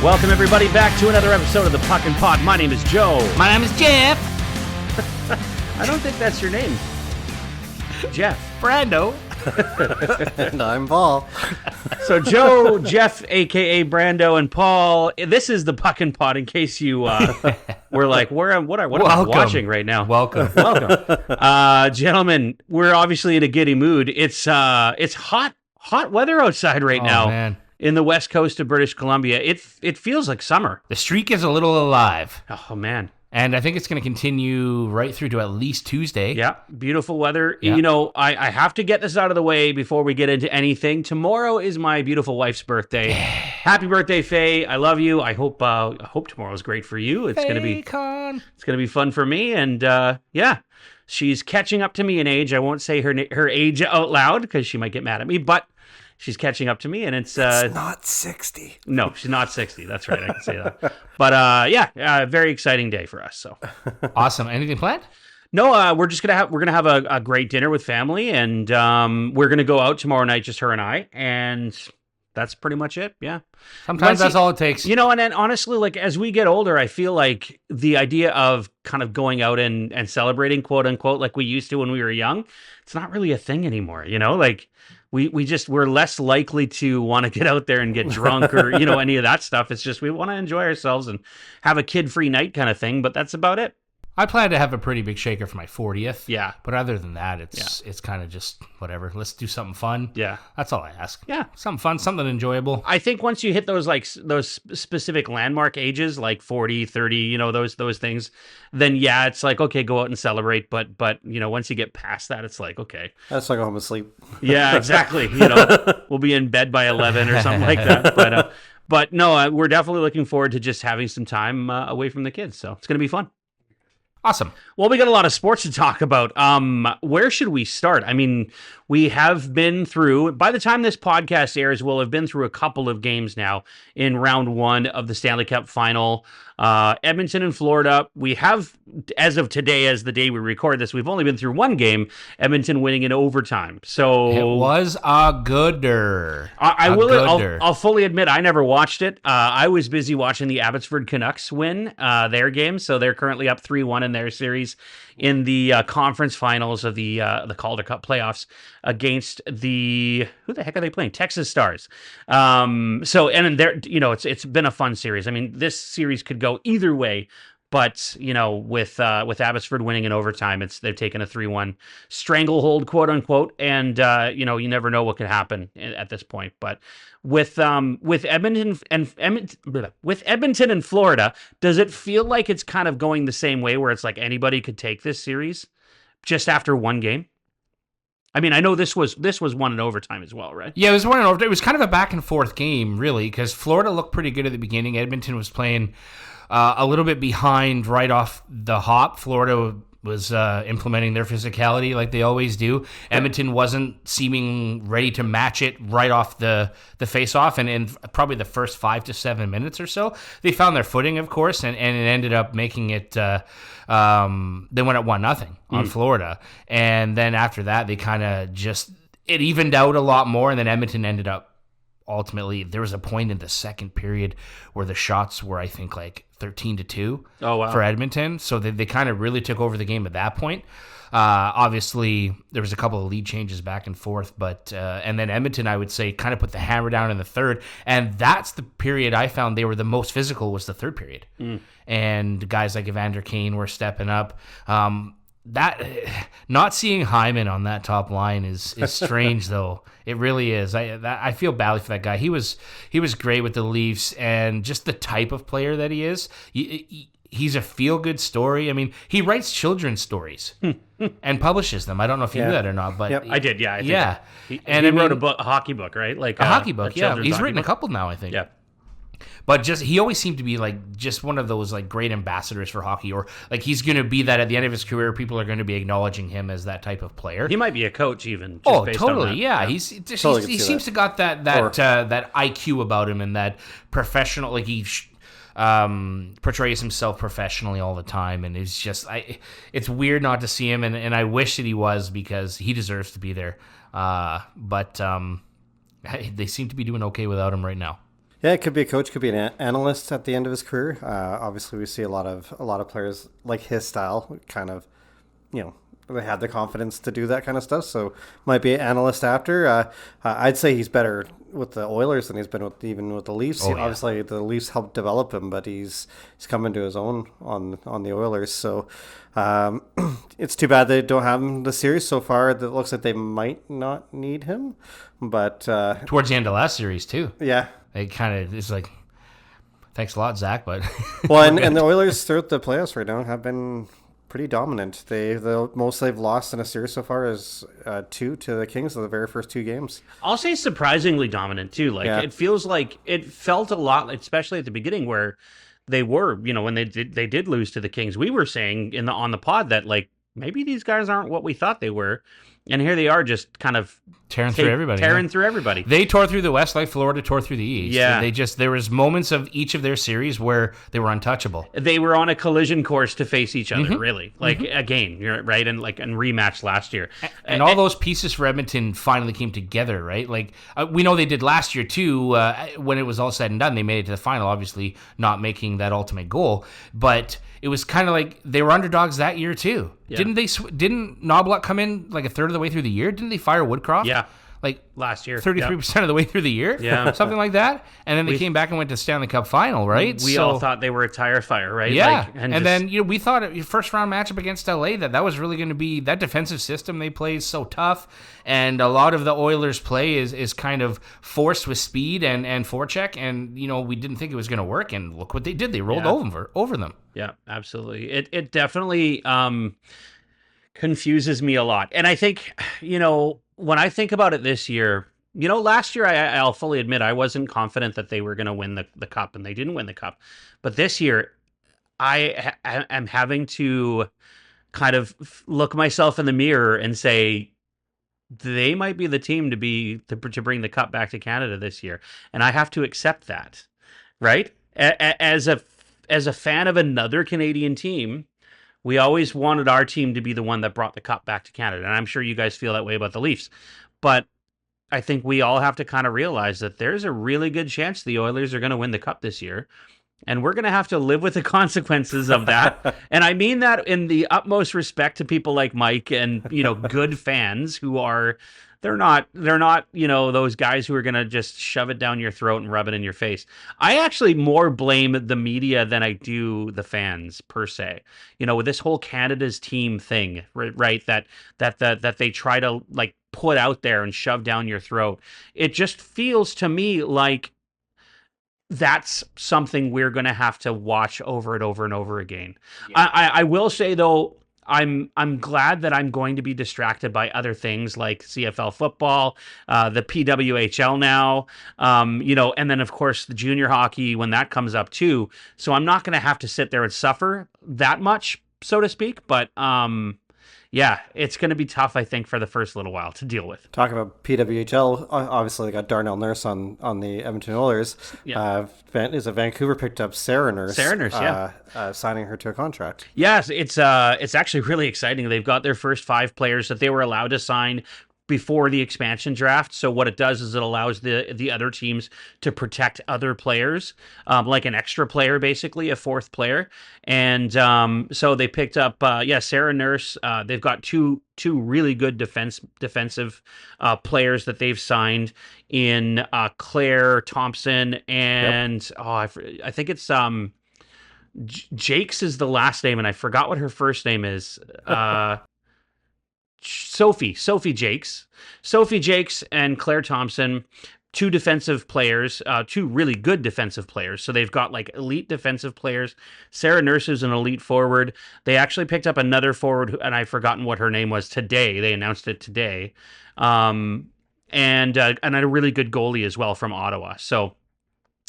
Welcome, everybody, back to another episode of the Puckn Pod. My name is Joe. My name is Jeff. I don't think that's your name. Jeff. Brando. And I'm Paul. So Joe, Jeff, a.k.a. Brando, and Paul, this is the Puckn Pod, in case you were like, what am I watching right now? Welcome. Gentlemen, we're obviously in a giddy mood. It's hot weather outside right now. Man. In the west coast of British Columbia. It feels like summer. The streak is a little alive. Oh, man. And I think it's going to continue right through to at least Tuesday. Yeah, beautiful weather. Yeah. You know, I have to get this out of the way before we get into anything. Tomorrow is my beautiful wife's birthday. Happy birthday, Faye. I love you. I hope tomorrow's great for you. It's going to be fun for me. And yeah, she's catching up to me in age. I won't say her age out loud because she might get mad at me, but she's catching up to me, and it's not 60. No, she's not 60. That's right. I can say that. But yeah, very exciting day for us. So Awesome. Anything planned? no, we're gonna have a great dinner with family, and we're gonna go out tomorrow night, just her and I, and that's pretty much it. Yeah. Sometimes that's all it takes. You know, and then honestly, like as we get older, I feel like the idea of kind of going out and celebrating, quote unquote, like we used to when we were young, it's not really a thing anymore. You know, like. We're less likely to want to get out there and get drunk or, you know, any of that stuff. It's just we want to enjoy ourselves and have a kid-free night kind of thing, but that's about it. I plan to have a pretty big shaker for my 40th. Yeah. But other than that, it's kind of just whatever. Let's do something fun. Yeah. That's all I ask. Yeah. Something fun, something enjoyable. I think once you hit those specific landmark ages, like 40, 30, you know, those things, then yeah, it's like, okay, go out and celebrate. But you know, once you get past that, it's like, okay. That's like go home and sleep. Yeah, exactly. You know, we'll be in bed by 11 or something like that. But no, we're definitely looking forward to just having some time away from the kids. So it's going to be fun. Awesome. Well, we got a lot of sports to talk about. Where should we start? I mean, we have been through, by the time this podcast airs, we'll have been through a couple of games now in round one of the Stanley Cup Final. Edmonton and Florida. We have, as of today, as the day we record this, we've only been through one game, Edmonton winning in overtime. So It was a gooder. I'll fully admit I never watched it. I was busy watching the Abbotsford Canucks win their game, so they're currently up 3-1 in their series in the conference finals of the Calder Cup playoffs against who the heck are they playing? Texas Stars. And there, you know, it's been a fun series. I mean, this series could go either way. But, you know, with Abbotsford winning in overtime, they've taken a 3-1 stranglehold, quote unquote, and you know, you never know what could happen at this point. But with Edmonton and Florida, does it feel like it's kind of going the same way, where it's like anybody could take this series just after one game? I mean, I know this was won in overtime as well, right? Yeah, it was won in overtime. It was kind of a back and forth game, really, because Florida looked pretty good at the beginning. Edmonton was playing a little bit behind right off the hop. Florida was implementing their physicality like they always do. Edmonton wasn't seeming ready to match it right off the face-off, and in probably the first 5 to 7 minutes or so, they found their footing, of course, and it ended up making it. They went at 1-0 on Florida, and then after that, they kind of it evened out a lot more, and then Edmonton ended up. Ultimately, there was a point in the second period where the shots were, I think, like 13-2 for Edmonton. So they kind of really took over the game at that point. Obviously, there was a couple of lead changes back and forth, but and then Edmonton, I would say, kind of put the hammer down in the third. And that's the period I found they were the most physical, was the third period. And guys like Evander Kane were stepping up. That not seeing Hyman on that top line is strange though. It really is. I feel badly for that guy. He was great with the Leafs, and just the type of player that he is. He's a feel good story. I mean, he writes children's stories and publishes them. I don't know if you knew that or not, but I did. Yeah, He wrote a hockey book, right? Like a hockey book. Yeah, he's written a couple now, I think. Yeah. But he always seemed to be like just one of those like great ambassadors for hockey, or like he's going to be that at the end of his career. People are going to be acknowledging him as that type of player. He might be a coach even. Just totally. On yeah. He seems to got that IQ about him, and that professional. Like he portrays himself professionally all the time, and it's just it's weird not to see him, and I wish that he was, because he deserves to be there. But they seem to be doing okay without him right now. Yeah, it could be a coach, could be an analyst at the end of his career. Obviously, we see a lot of players like his style, kind of, you know, they had the confidence to do that kind of stuff. So might be an analyst after. I'd say he's better with the Oilers than he's been even with the Leafs. Oh, yeah. Obviously, the Leafs helped develop him, but he's come into his own on the Oilers. So it's too bad they don't have him the series so far. It looks like they might not need him, but Towards the end of last series too. yeah. They kind of, it's like, thanks a lot, Zach, but Well, and the Oilers throughout the playoffs right now have been pretty dominant. The most they've lost in a series so far is 2 to the Kings of the very first 2 games. I'll say surprisingly dominant too. Like Yeah. it feels like it felt a lot, especially at the beginning where they were, when they did lose to the Kings. We were saying on the pod that like maybe these guys aren't what we thought they were, and here they are just kind of tearing through everybody. They tore through the West like Florida tore through the East. Yeah. There was moments of each of their series where they were untouchable. They were on a collision course to face each other, really, like a game, right, and rematch last year, And all those pieces for Edmonton finally came together, right? Like we know they did last year too. When it was all said and done, they made it to the final. Obviously, not making that ultimate goal, but it was kind of like they were underdogs that year too. Yeah. Didn't Knoblauch come in like a third of the way through the year? Didn't they fire Woodcroft? Yeah. Like last year, 33% of the way through the year, Yeah. something like that. And then they came back and went to Stanley Cup Final, right? We all thought they were a tire fire, right? Yeah, Like, then we thought your first round matchup against LA that was really going to be that defensive system they play is so tough, and a lot of the Oilers' play is kind of forced with speed and forecheck, and we didn't think it was going to work, and look what they did. They rolled over them. Yeah, absolutely. It definitely confuses me a lot. And I think, when I think about it this year, last year I'll fully admit I wasn't confident that they were going to win the cup, and they didn't win the cup. But this year I am having to kind of look myself in the mirror and say they might be the team to bring the cup back to Canada this year. And I have to accept that, right? As a fan of another Canadian team, we always wanted our team to be the one that brought the cup back to Canada. And I'm sure you guys feel that way about the Leafs. But I think we all have to kind of realize that there's a really good chance the Oilers are going to win the cup this year. And we're going to have to live with the consequences of that. And I mean that in the utmost respect to people like Mike and, good fans who are... They're not, those guys who are going to just shove it down your throat and rub it in your face. I actually more blame the media than I do the fans per se. With this whole Canada's team thing, right? That they try to like put out there and shove down your throat. It just feels to me like that's something we're going to have to watch over and over and over again. Yeah. I will say though, I'm glad that I'm going to be distracted by other things like CFL football, the PWHL now, and then of course the junior hockey when that comes up too. So I'm not going to have to sit there and suffer that much, so to speak. But yeah, it's going to be tough, I think, for the first little while to deal with. Talking about PWHL, obviously they got Darnell Nurse on the Edmonton Oilers. Yeah. Vancouver picked up Sarah Nurse. Signing her to a contract. Yes, it's actually really exciting. They've got their first 5 players that they were allowed to sign before the expansion draft. So what it does is it allows the other teams to protect other players, like an extra player, basically a 4th player. And so they picked up, Sarah Nurse. They've got two really good defensive players that they've signed in Claire Thompson and I think it's Jakes is the last name, and I forgot what her first name is. Sophie Jakes and Claire Thompson, 2 defensive players, 2 really good defensive players. So they've got like elite defensive players. Sarah Nurse is an elite forward. They actually picked up another forward, and I've forgotten what her name was today. They announced it today. And a really good goalie as well from Ottawa. So,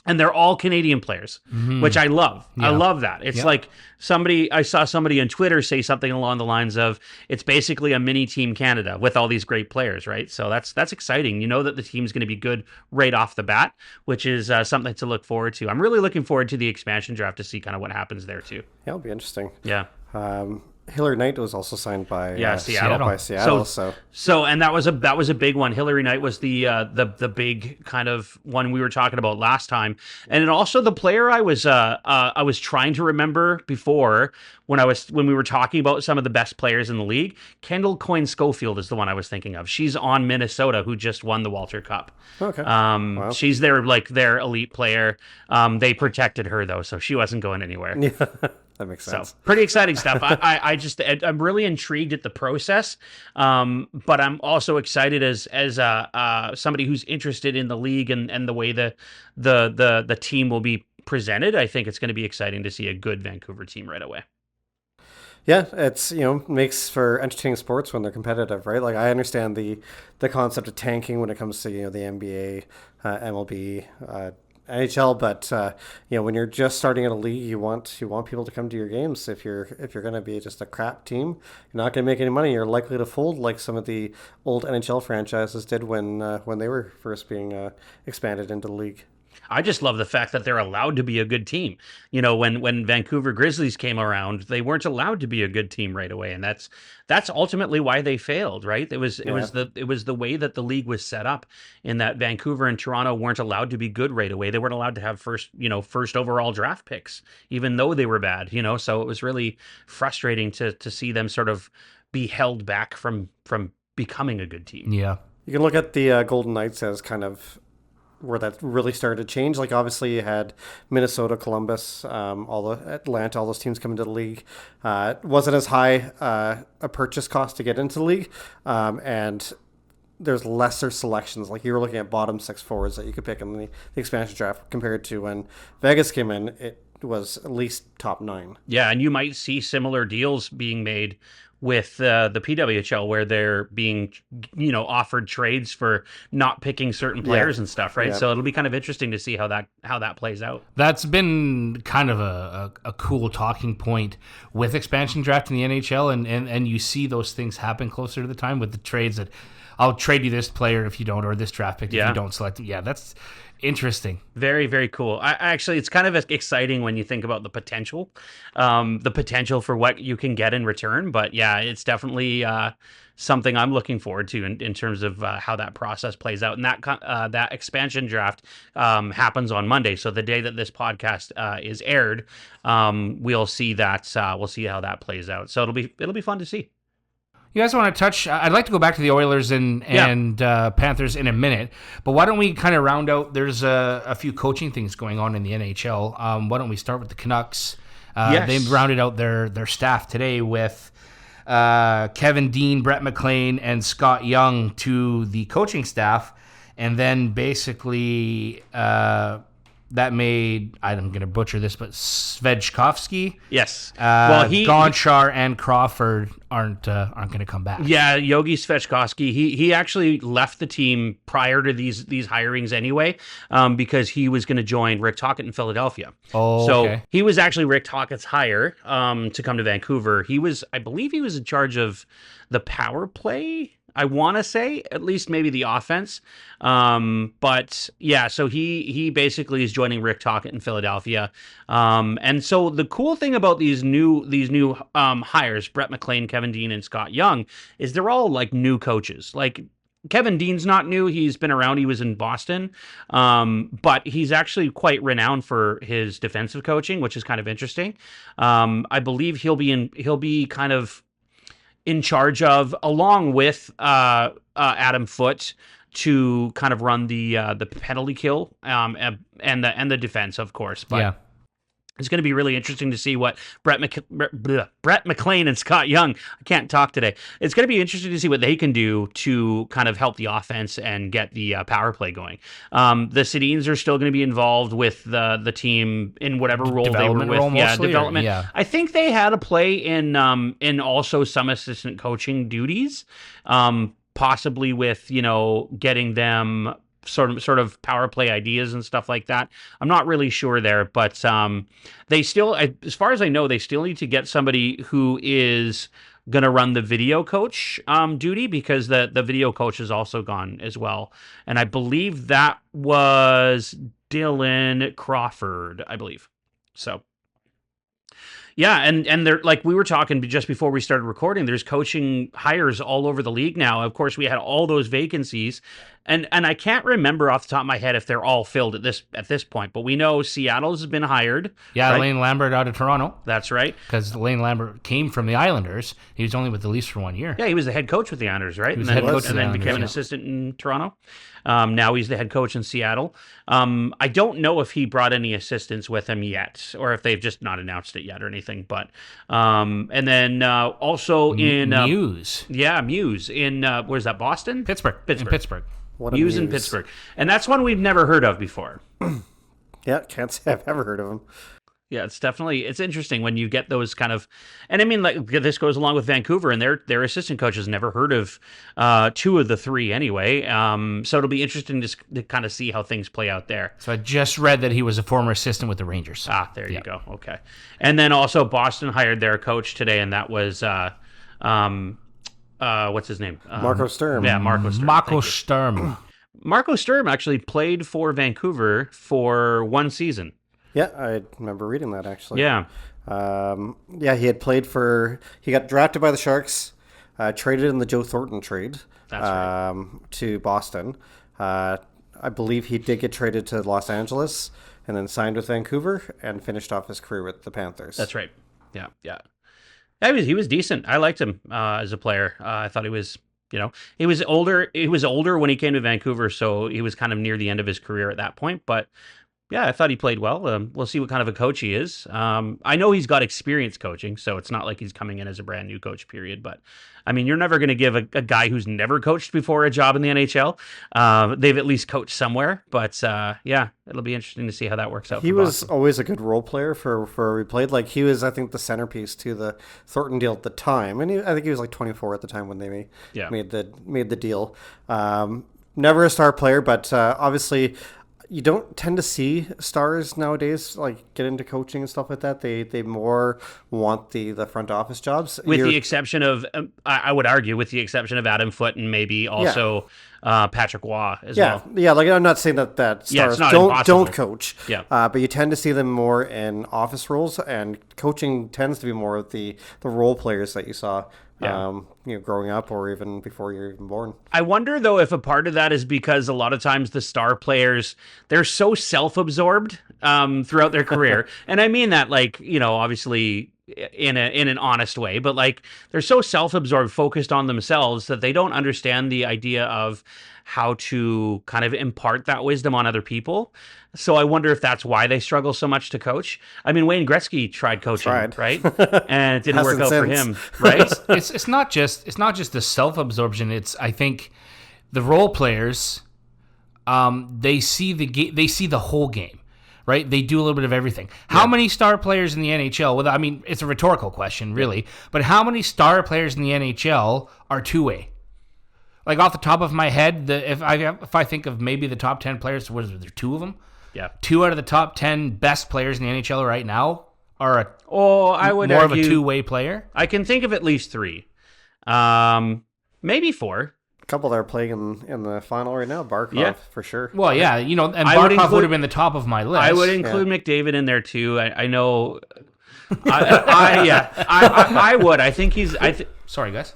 and they're all Canadian players, which I love. Yeah. I love that. It's like I saw somebody on Twitter say something along the lines of, it's basically a mini Team Canada with all these great players, right? So that's exciting. You know that the team's going to be good right off the bat, which is something to look forward to. I'm really looking forward to the expansion draft to see kind of what happens there too. Yeah, it'll be interesting. Yeah. Hilary Knight was also signed by Seattle. By Seattle. And that was a big one. Hilary Knight was the big kind of one we were talking about last time, and then also the player I was trying to remember before when we were talking about some of the best players in the league. Kendall Coyne Schofield is the one I was thinking of. She's on Minnesota, who just won the Walter Cup. Okay. Wow. She's their elite player. They protected her though, so she wasn't going anywhere. Yeah. That makes sense. So pretty exciting stuff. I'm really intrigued at the process, but I'm also excited as somebody who's interested in the league and the way the team will be presented. I think it's going to be exciting to see a good Vancouver team right away. Yeah, it's makes for entertaining sports when they're competitive, right? Like I understand the concept of tanking when it comes to the NBA, MLB. NHL, but when you're just starting in a league, you want people to come to your games. If you're going to be just a crap team, you're not going to make any money. You're likely to fold, like some of the old NHL franchises did when they were first being expanded into the league. I just love the fact that they're allowed to be a good team. When Vancouver Grizzlies came around, they weren't allowed to be a good team right away, and that's ultimately why they failed, right? It was the way that the league was set up, in that Vancouver and Toronto weren't allowed to be good right away. They weren't allowed to have first overall draft picks, even though they were bad. So it was really frustrating to see them sort of be held back from becoming a good team. Yeah, you can look at the Golden Knights as kind of where that really started to change. Like obviously you had Minnesota, Columbus, Atlanta, all those teams come into the league. It wasn't as high a purchase cost to get into the league, and there's lesser selections. Like you were looking at bottom 6 forwards that you could pick in the expansion draft compared to when Vegas came in. It was at least top 9. Yeah, and you might see similar deals being made with the PWHL, where they're being offered trades for not picking certain players and stuff, right? Yeah. So it'll be kind of interesting to see how that plays out. That's been kind of a cool talking point with expansion draft in the NHL, and you see those things happen closer to the time with the trades that I'll trade you this player if you don't, or this draft pick if you don't select him. Yeah, that's interesting. Very, very cool. Actually, it's kind of exciting when you think about the potential for what you can get in return. But yeah, it's definitely something I'm looking forward to in terms of how that process plays out. And that expansion draft happens on Monday. So the day that this podcast is aired, we'll see we'll see how that plays out. So it'll be fun to see. You guys want to touch? I'd like to go back to the Oilers and Panthers in a minute, but why don't we kind of round out? There's a few coaching things going on in the NHL. Why don't we start with the Canucks? They rounded out their staff today with Kevin Dean, Brett McLean, and Scott Young to the coaching staff, and then basically that made, I'm going to butcher this, but Svechkovsky. Yes. Gonchar and Crawford aren't going to come back. Yeah, Yogi Svechkovsky. He actually left the team prior to these hirings anyway, because he was going to join Rick Tocchet in Philadelphia. Oh, so okay. He was actually Rick Tockett's hire to come to Vancouver. I believe he was in charge of the power play, I want to say, at least maybe the offense. But yeah, so he basically is joining Rick Tocchet in Philadelphia. And so the cool thing about these new hires, Brett McLean, Kevin Dean, and Scott Young, is they're all like new coaches. Like Kevin Dean's not new. He's been around. He was in Boston. But he's actually quite renowned for his defensive coaching, which is kind of interesting. I believe he'll be kind of in charge of, along with Adam Foote, to kind of run the penalty kill and the defense, of course. But yeah. It's going to be really interesting to see what Brett McLean and Scott Young, I can't talk today. It's going to be interesting to see what they can do to kind of help the offense and get the power play going. The Sedins are still going to be involved with the team in whatever role they were with. Development. I think they had a play in also some assistant coaching duties, possibly with, getting them sort of power play ideas and stuff like that. I'm not really sure there, but they still, as far as I know, they still need to get somebody who is going to run the video coach duty, because the video coach is also gone as well. And I believe that was Dylan Crawford, I believe. So Yeah, and they're like we were talking just before we started recording. There's coaching hires all over the league now. Of course, we had all those vacancies, and I can't remember off the top of my head if they're all filled at this point. But we know Seattle's been hired. Yeah, right? Lane Lambert out of Toronto. That's right. Because Lane Lambert came from the Islanders. He was only with the Leafs for 1 year. Yeah, he was the head coach with the Islanders, right? He was the head coach and then became an assistant in Toronto. Now he's the head coach in Seattle. I don't know if he brought any assistants with him yet, or if they've just not announced it yet or anything. But and then also in Muse. Muse in where's that? Boston, Pittsburgh. In Pittsburgh. Muse in Pittsburgh, and that's one we've never heard of before. Yeah, can't say I've ever heard of him. Yeah, it's interesting when you get those kind of, and I mean, like this goes along with Vancouver and their assistant coaches never heard of two of the three anyway. So it'll be interesting to kind of see how things play out there. So I just read that he was a former assistant with the Rangers. There you go. Okay, and then also Boston hired their coach today, and that was what's his name? Marco Sturm. Yeah, Marco Sturm. Marco Sturm. Marco Sturm actually played for Vancouver for one season. Yeah, I remember reading that actually. Yeah. He had played he got drafted by the Sharks, traded in the Joe Thornton trade. That's right. To Boston. I believe he did get traded to Los Angeles and then signed with Vancouver and finished off his career with the Panthers. That's right. Yeah. He was decent. I liked him as a player. I thought he was, he was older. He was older when he came to Vancouver, so he was kind of near the end of his career at that point. But yeah, I thought he played well. We'll see what kind of a coach he is. I know he's got experience coaching, so it's not like he's coming in as a brand new coach, period. But, I mean, you're never going to give a guy who's never coached before a job in the NHL. They've at least coached somewhere. But, it'll be interesting to see how that works out. He was always a good role player for where he played. Like, he was, I think, the centerpiece to the Thornton deal at the time. And I think he was like 24 at the time when they made the deal. Never a star player, but obviously you don't tend to see stars nowadays like get into coaching and stuff like that. They more want the front office jobs. With the exception of, I would argue, with the exception of Adam Foote and maybe also Patrick Waugh as well. Yeah, like I'm not saying that stars don't coach. Yeah. But you tend to see them more in office roles, and coaching tends to be more of the role players that you saw. Growing up or even before you're even born. I wonder, though, if a part of that is because a lot of times the star players, they're so self-absorbed throughout their career. And I mean that, like, obviously in an honest way, but like they're so self-absorbed, focused on themselves that they don't understand the idea of how to kind of impart that wisdom on other people. So I wonder if that's why they struggle so much to coach. I mean, Wayne Gretzky tried coaching, right? And it didn't work out for him, right? It's not just the self-absorption. It's, I think, the role players, they see the whole game, right? They do a little bit of everything. How many star players in the NHL? Well, I mean, it's a rhetorical question, really. But how many star players in the NHL are two-way? Like off the top of my head, if I think of maybe the top 10 players, what is there? Two of them. Yeah, 2 out of the top 10 best players in the NHL right now are more of a two-way player. I can think of at least 3, maybe 4. A couple that are playing in the final right now. Barkov, for sure. Well, yeah, and Barkov would have been the top of my list. I would include McDavid in there too. I know. I would. I think he's. Sorry, guys.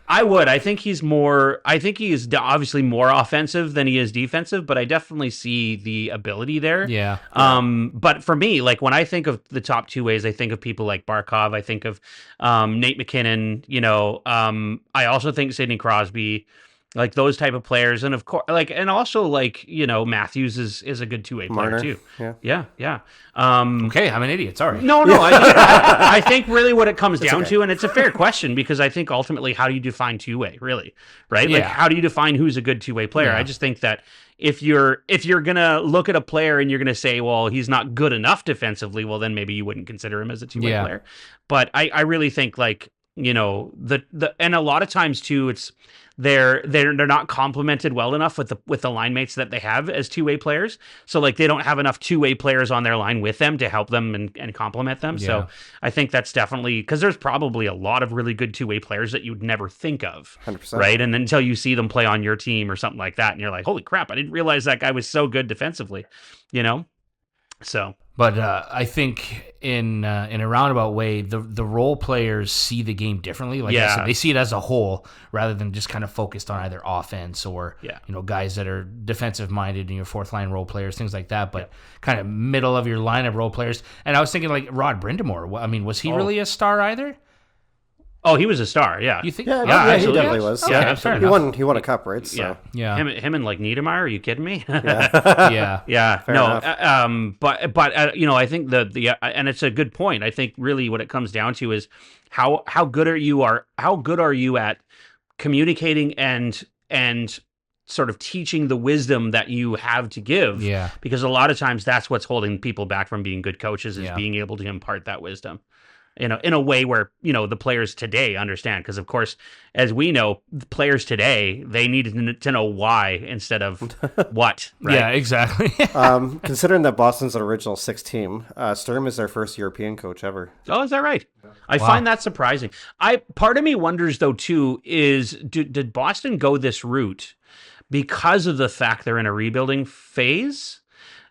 I would. I think he's more. I think he is obviously more offensive than he is defensive, but I definitely see the ability there. Yeah. But for me, like when I think of the top two ways, I think of people like Barkov. I think of Nate McKinnon. I also think Sidney Crosby. Like those type of players, and of course, Matthews is a good two-way player too. Yeah. Okay, I'm an idiot. Sorry. No. I think really what it comes down to, and it's a fair question because I think ultimately, how do you define two-way? Really, right? Yeah. Like, how do you define who's a good two-way player? Yeah. I just think that if you're gonna look at a player and you're gonna say, well, he's not good enough defensively, well, then maybe you wouldn't consider him as a two-way player. But I really think and a lot of times too, it's. They're not complemented well enough with the line mates that they have as two-way players. So like they don't have enough two-way players on their line with them to help them and complement them. Yeah. So I think that's definitely because there's probably a lot of really good two-way players that you'd never think of, 100%. Right? And until you see them play on your team or something like that, and you're like, holy crap, I didn't realize that guy was so good defensively, So. But I think in a roundabout way, the role players see the game differently. Like I said, they see it as a whole rather than just kind of focused on either offense or guys that are defensive minded and your fourth line role players, things like that. But kind of middle of your lineup role players. And I was thinking like Rod Brindamore. I mean, was he really a star either? Oh, he was a star, yeah. You think? Yeah, he definitely was. Okay, yeah, he won a cup, right? So. Yeah. Him and like Niedermeyer. Are you kidding me? Yeah. Fair enough. But I think and it's a good point. I think really what it comes down to is how good are you at communicating and sort of teaching the wisdom that you have to give. Yeah. Because a lot of times that's what's holding people back from being good coaches is being able to impart that wisdom. In a way where, the players today understand. Because, of course, as we know, the players today, they need to know why instead of what. Right? Yeah, exactly. Considering that Boston's an original 6 team, Sturm is their first European coach ever. Oh, is that right? I find that surprising. Part of me wonders, though, too, is did Boston go this route because of the fact they're in a rebuilding phase?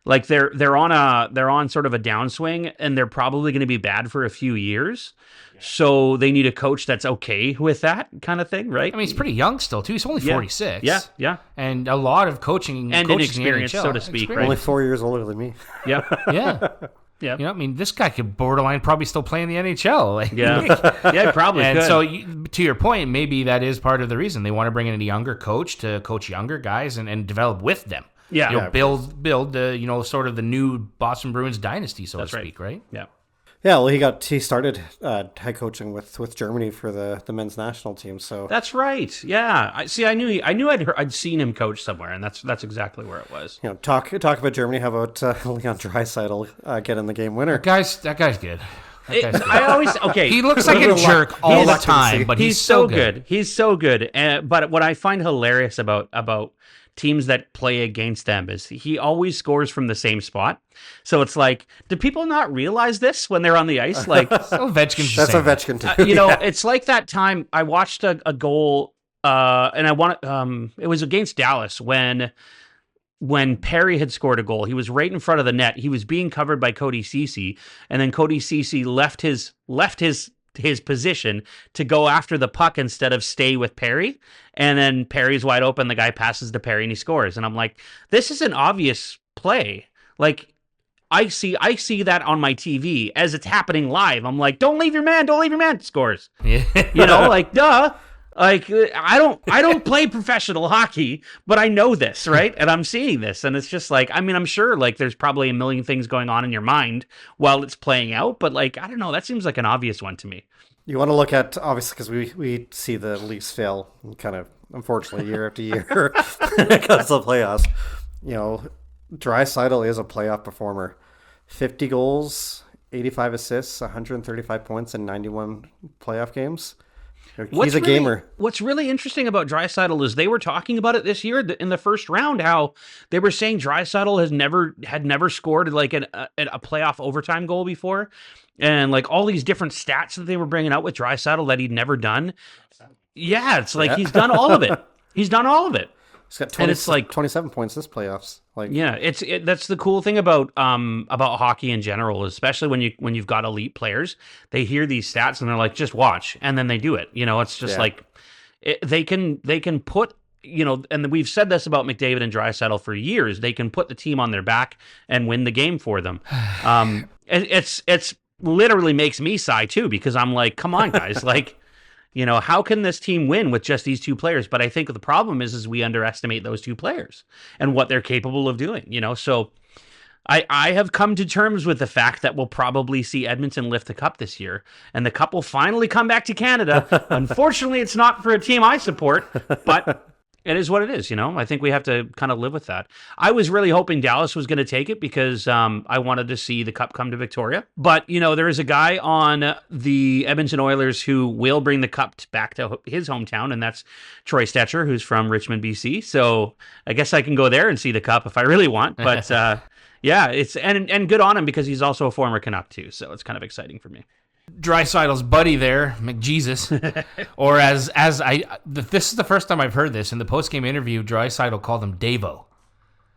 Like they're on sort of a downswing, and they're probably going to be bad for a few years. So they need a coach that's okay with that kind of thing, right? I mean, he's pretty young still too. He's only 46. Yeah. And a lot of coaching and inexperience, so to speak. Right? Only 4 years older than me. Yeah. I mean, this guy could borderline probably still play in the NHL. Like, probably. And could. so, to your point, maybe that is part of the reason they want to bring in a younger coach to coach younger guys and develop with them. Build the sort of the new Boston Bruins dynasty, so to speak, right? Yeah. Yeah, well, he started head coaching with Germany for the men's national team. So that's right. Yeah, I knew I'd seen him coach somewhere, and that's exactly where it was. Talk about Germany. How about Leon Draisaitl getting the game winner? That guy's good. He looks like a jerk all the time, but he's so good. He's so good. But what I find hilarious about teams that play against them is he always scores from the same spot. So it's like, do people not realize this when they're on the ice? Like, Ovechkin. That's Ovechkin too. It's like that time I watched a goal, and it was against Dallas when Perry had scored a goal. He was right in front of the net. He was being covered by Cody Ceci, and then Cody Ceci left his position to go after the puck instead of stay with Perry. And then Perry's wide open. The guy passes to Perry and he scores. And I'm like, this is an obvious play. Like, I see that on my TV as it's happening live. I'm like, don't leave your man, scores. Yeah. Like, duh. Like, I don't play professional hockey, but I know this, right? And I'm seeing this, and it's just like, I mean, I'm sure like there's probably a million things going on in your mind while it's playing out, but like, I don't know, that seems like an obvious one to me. You want to look at, obviously, because we see the Leafs fail kind of, unfortunately, year after year because of the playoffs. Draisaitl is a playoff performer. 50 goals, 85 assists, 135 points in 91 playoff games. He's a gamer. What's really interesting about Draisaitl is they were talking about it this year in the first round, how they were saying Draisaitl had never scored like a playoff overtime goal before, and like all these different stats that they were bringing out with Draisaitl that he'd never done. Yeah, it's like he's done all of it. He's done all of it. He's got 20, it's like 27 points this playoffs. Like, yeah, that's the cool thing about hockey in general, especially when you've got elite players. They hear these stats and they're like, just watch, and then they do it. It's just like they can put, and we've said this about McDavid and Draisaitl for years. They can put the team on their back and win the game for them. It's literally makes me sigh too, because I'm like, come on, guys, like. How can this team win with just these two players? But I think the problem is we underestimate those two players and what they're capable of doing, So I have come to terms with the fact that we'll probably see Edmonton lift the cup this year, and the cup will finally come back to Canada. Unfortunately, it's not for a team I support, but it is what it is, I think we have to kind of live with that. I was really hoping Dallas was going to take it because I wanted to see the cup come to Victoria. But, there is a guy on the Edmonton Oilers who will bring the cup back to his hometown, and that's Troy Stetcher, who's from Richmond, BC. So I guess I can go there and see the cup if I really want. But, yeah, it's and good on him because he's also a former Canuck, too. So it's kind of exciting for me. Draisaitl's buddy there, McJesus, or this is the first time I've heard this. In the post-game interview, Draisaitl called him Davo.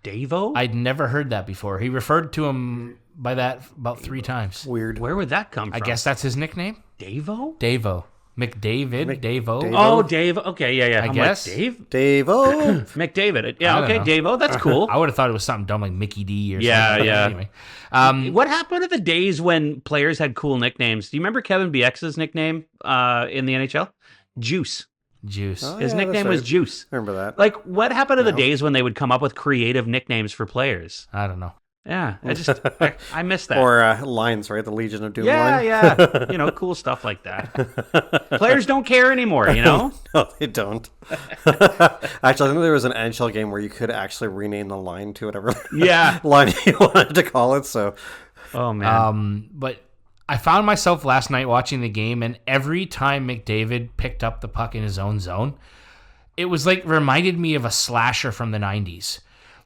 Davo? I'd never heard that before. He referred to him by that about 3 times. Weird. Where would that come from? I guess that's his nickname. Davo? Davo. McDavid. Davo. Oh, Dave. Okay, yeah. I guess. Like, Dave? Davo. McDavid. Yeah, okay, know. Davo. That's cool. I would have thought it was something dumb like Mickey D or something. Yeah. Anyway. What happened to the days when players had cool nicknames? Do you remember Kevin Bieksa's nickname in the NHL? Juice. Juice. Oh, His yeah, nickname was Juice. Remember that? Like, what happened to the days when they would come up with creative nicknames for players? I don't know. Yeah, I miss that. Or lines, right? The Legion of Doom line. Yeah. Cool stuff like that. Players don't care anymore, No, they don't. Actually, I think there was an NHL game where you could actually rename the line to whatever line you wanted to call it. So, oh man. But I found myself last night watching the game, and every time McDavid picked up the puck in his own zone, it was like reminded me of a slasher from the 90s.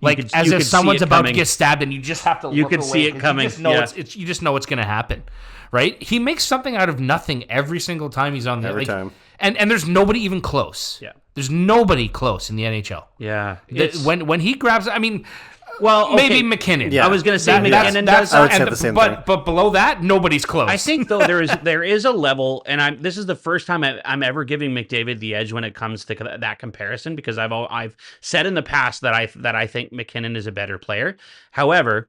Like as if someone's about to get stabbed, and you just have to look away. You could see it coming. You just know it's going to happen, right? He makes something out of nothing every single time he's on there. Every time. And there's nobody even close. Yeah. There's nobody close in the NHL. Yeah. When he grabs, I mean, well, okay. maybe McKinnon. Yeah. I was going to say McKinnon does. I would say the same thing. But below that, nobody's close. I think though there is a level, and this is the first time I'm ever giving McDavid the edge when it comes to that comparison, because I've said in the past that I think McKinnon is a better player. However,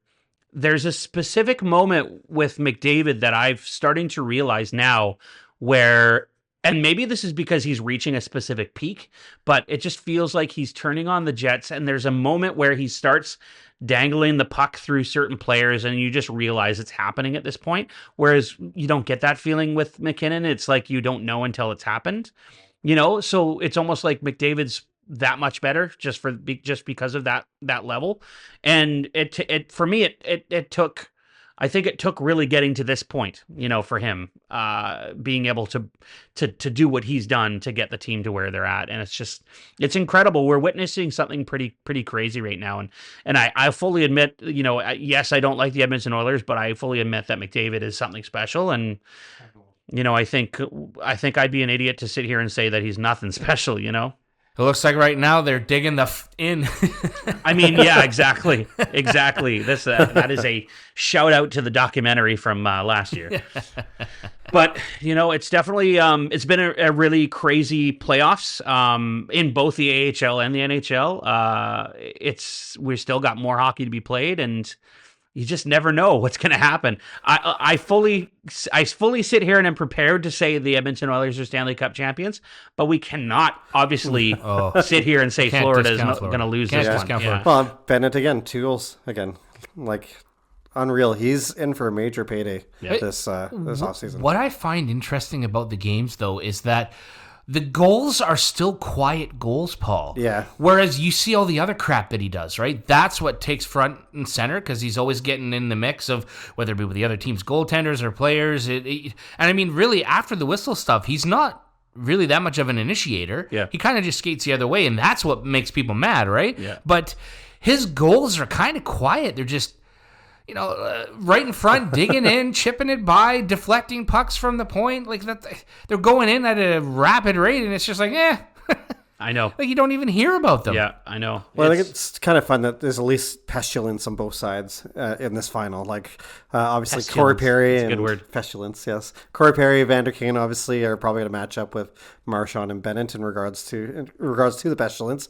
there's a specific moment with McDavid that I'm starting to realize now where. And maybe this is because he's reaching a specific peak, but it just feels like he's turning on the Jets, and there's a moment where he starts dangling the puck through certain players, and you just realize it's happening at this point, whereas you don't get that feeling with McKinnon. It's like you don't know until it's happened, So it's almost like McDavid's that much better just because of that level. And it for me, it took... I think it took really getting to this point, for him, being able to do what he's done to get the team to where they're at. And it's incredible. We're witnessing something pretty crazy right now. And I fully admit, yes, I don't like the Edmonton Oilers, but I fully admit that McDavid is something special. And, I think I'd be an idiot to sit here and say that he's nothing special, It looks like right now they're digging the in. I mean, yeah, exactly. This that is a shout out to the documentary from last year. But it's definitely it's been a really crazy playoffs in both the AHL and the NHL. We've still got more hockey to be played, and you just never know what's going to happen. I fully sit here and am prepared to say the Edmonton Oilers are Stanley Cup champions, but we cannot obviously sit here and say Florida is going to lose this one. Yeah. Well, Bennett again, 2 goals again, like unreal. He's in for a major payday this offseason. What I find interesting about the games, though, is that the goals are still quiet goals, Paul. Yeah. Whereas you see all the other crap that he does, right? That's what takes front and center, because he's always getting in the mix of whether it be with the other team's goaltenders or players. And I mean, really, after the whistle stuff, he's not really that much of an initiator. Yeah. He kind of just skates the other way, and that's what makes people mad, right? Yeah. But his goals are kind of quiet. They're just... right in front, digging in, chipping it by, deflecting pucks from the point. Like that, they're going in at a rapid rate, and it's just like, I know. Like you don't even hear about them. Yeah, I know. Well, I think it's kind of fun that there's at least pestilence on both sides in this final. Like, obviously, Pestilence. Corey Perry That's a and good word. pestilence, yes. Corey Perry, Vander Kane, obviously, are probably going to match up with Marchand and Bennett in regards to the pestilence.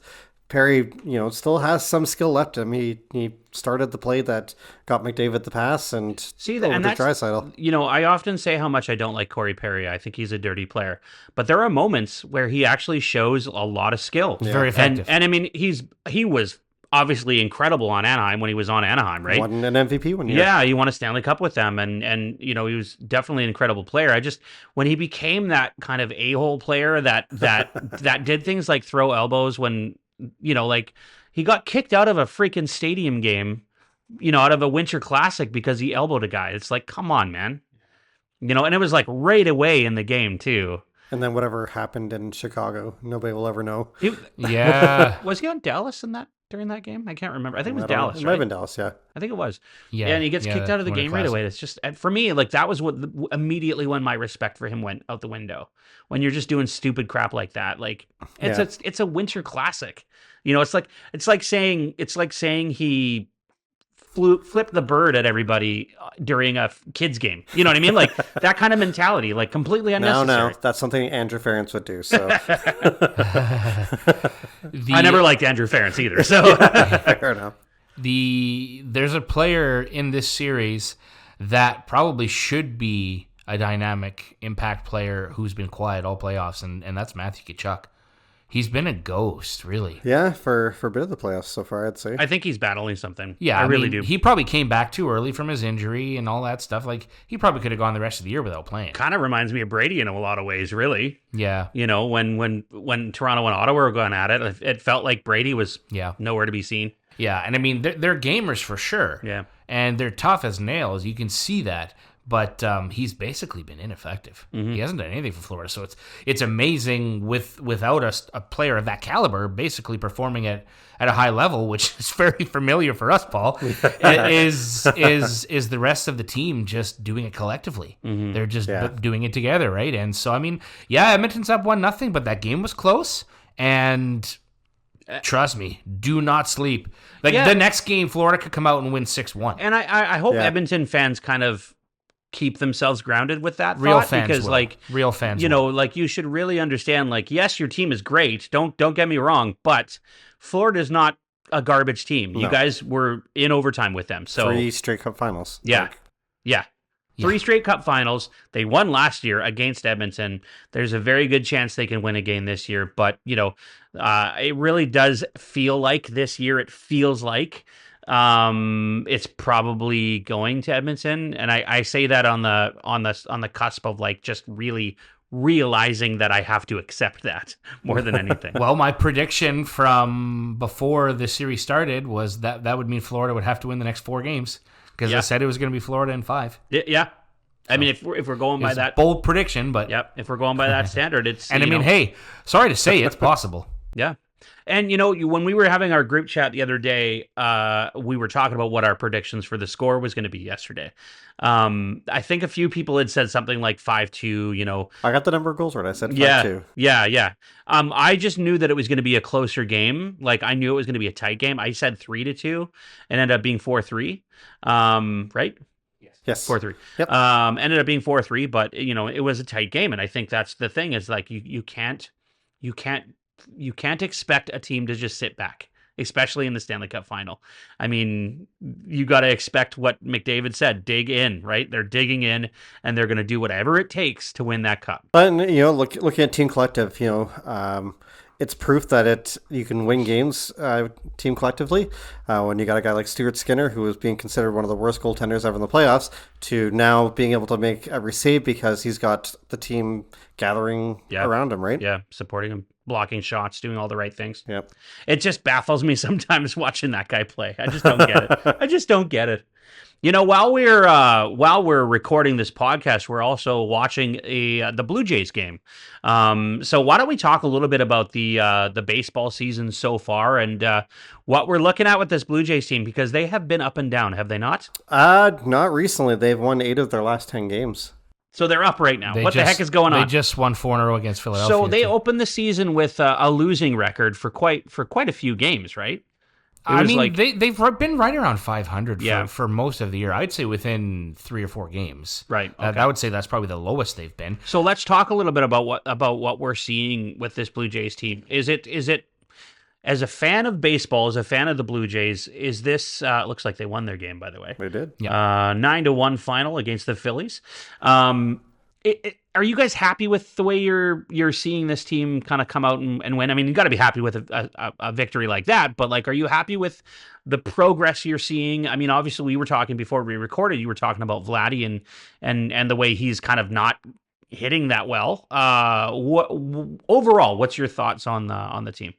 Perry, still has some skill left in him. He started the play that got McDavid the pass and Draisaitl. I often say how much I don't like Corey Perry. I think he's a dirty player. But there are moments where he actually shows a lot of skill. Yeah. Very effective. And I mean, he was obviously incredible on Anaheim when he was on Anaheim, right? Won an MVP one year. Yeah, he won a Stanley Cup with them, and he was definitely an incredible player. When he became that kind of a-hole player that did things like throw elbows when... like he got kicked out of a freaking stadium game, out of a Winter Classic because he elbowed a guy. It's like, come on, man. And it was like right away in the game too. And then whatever happened in Chicago, nobody will ever know. Yeah. Was he on Dallas during that game? I can't remember. I think it was Dallas. It might have been Dallas, yeah. I think it was. Yeah. And he gets kicked out of the game right away. It's just, for me, like that was what immediately when my respect for him went out the window. When you're just doing stupid crap like that, like it's a Winter Classic. It's like saying he flip the bird at everybody during a kids game. You know what I mean? Like that kind of mentality, like completely unnecessary. No, that's something Andrew Ference would do. So I never liked Andrew Ference either. So fair enough. There's a player in this series that probably should be a dynamic impact player who's been quiet all playoffs, and that's Matthew Tkachuk. He's been a ghost, really. Yeah, for a bit of the playoffs so far, I'd say. I think he's battling something. Yeah, I really do. He probably came back too early from his injury and all that stuff. Like, he probably could have gone the rest of the year without playing. Kind of reminds me of Brady in a lot of ways, really. Yeah. You know, when Toronto and Ottawa were going at it, it felt like Brady was nowhere to be seen. Yeah, and I mean, they're gamers for sure. Yeah. And they're tough as nails. You can see that. But he's basically been ineffective. He hasn't done anything for Florida. So it's amazing without a player of that caliber basically performing at a high level, which is very familiar for us, Paul, is the rest of the team just doing it collectively. They're just doing it together, right? And so, I mean, Edmonton's up 1-0, but that game was close. And trust me, do not sleep. Like the next game, Florida could come out and win 6-1. And I hope Edmonton fans kind of keep themselves grounded with that real thought, fans because will. like real fans you know like you should really understand, like, yes, your team is great, don't get me wrong, but Florida's not a garbage team. You guys were in overtime with them, so 3 straight cup finals. 3 straight cup finals. They won last year against Edmonton. There's a very good chance they can win again this year, but you know, it really does feel like this year, it feels like it's probably going to Edmonton, and I say that on the cusp of like just really realizing that I have to accept that more than anything. Well, my prediction from before the series started was that would mean Florida would have to win the next 4 games, because I said it was going to be Florida in 5. Yeah. I mean, if we're going by that bold prediction, but if we're going by that standard, it's and I mean, hey, sorry to say, it's possible. Yeah. And, you know, when we were having our group chat the other day, we were talking about what our predictions for the score was going to be yesterday. I think a few people had said something like 5-2, you know. I got the number of goals right. I said 5-2. Yeah. I just knew that it was going to be a closer game. Like, I knew it was going to be a tight game. I said 3-2 and ended up being 4-3. Right? Yes. 4-3. Yep. Ended up being 4-3, but, you know, it was a tight game. And I think that's the thing, is like, you can't expect a team to just sit back, especially in the Stanley Cup Final. I mean, you got to expect what McDavid said, dig in, right? They're digging in, and they're going to do whatever it takes to win that cup. But, you know, looking at Team Collective, you know, it's proof that you can win games team collectively. When you got a guy like Stuart Skinner, who was being considered one of the worst goaltenders ever in the playoffs, to now being able to make every save because he's got the team gathering around him, right? Yeah, supporting him, blocking shots, doing all the right things. Yep. It just baffles me sometimes watching that guy play. I just don't get it. You know, while we're recording this podcast, we're also watching the Blue Jays game. So why don't we talk a little bit about the baseball season so far and what we're looking at with this Blue Jays team, because they have been up and down, have they not? Not recently. They've won 8 of their last 10 games. So they're up right now. What the heck is going on? They just won 4 in a row against Philadelphia. So they opened the season with a losing record for quite a few games, right? I mean, they've been right around 500 for most of the year. I'd say within 3 or 4 games. Right. Okay. I would say that's probably the lowest they've been. So let's talk a little bit about what we're seeing with this Blue Jays team. Is it as a fan of baseball, as a fan of the Blue Jays, is this looks like they won their game, by the way. They did. 9-1 final against the Phillies. Are you guys happy with the way you're seeing this team kind of come out and win? I mean, you got to be happy with a victory like that, but like, are you happy with the progress you're seeing? I mean, obviously, we were talking before we recorded. You were talking about Vladdy and the way he's kind of not hitting that well. Overall, what's your thoughts on the team?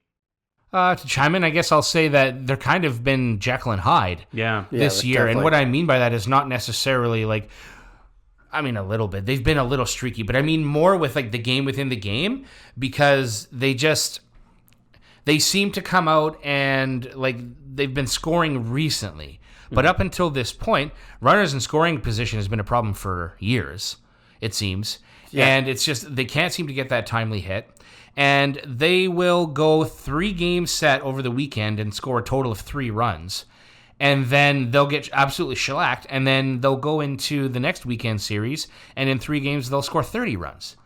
To chime in, I guess I'll say that they're kind of been Jekyll and Hyde this year, and what I mean by that is not necessarily like. I mean, a little bit. They've been a little streaky, but I mean more with like the game within the game, because they seem to come out and like they've been scoring recently. But up until this point, runners in scoring position has been a problem for years, it seems. Yeah. And it's just they can't seem to get that timely hit. And they will go 3 game set over the weekend and score a total of 3 runs. and then they'll get absolutely shellacked, and then they'll go into the next weekend series, and in 3 games they'll score 30 runs.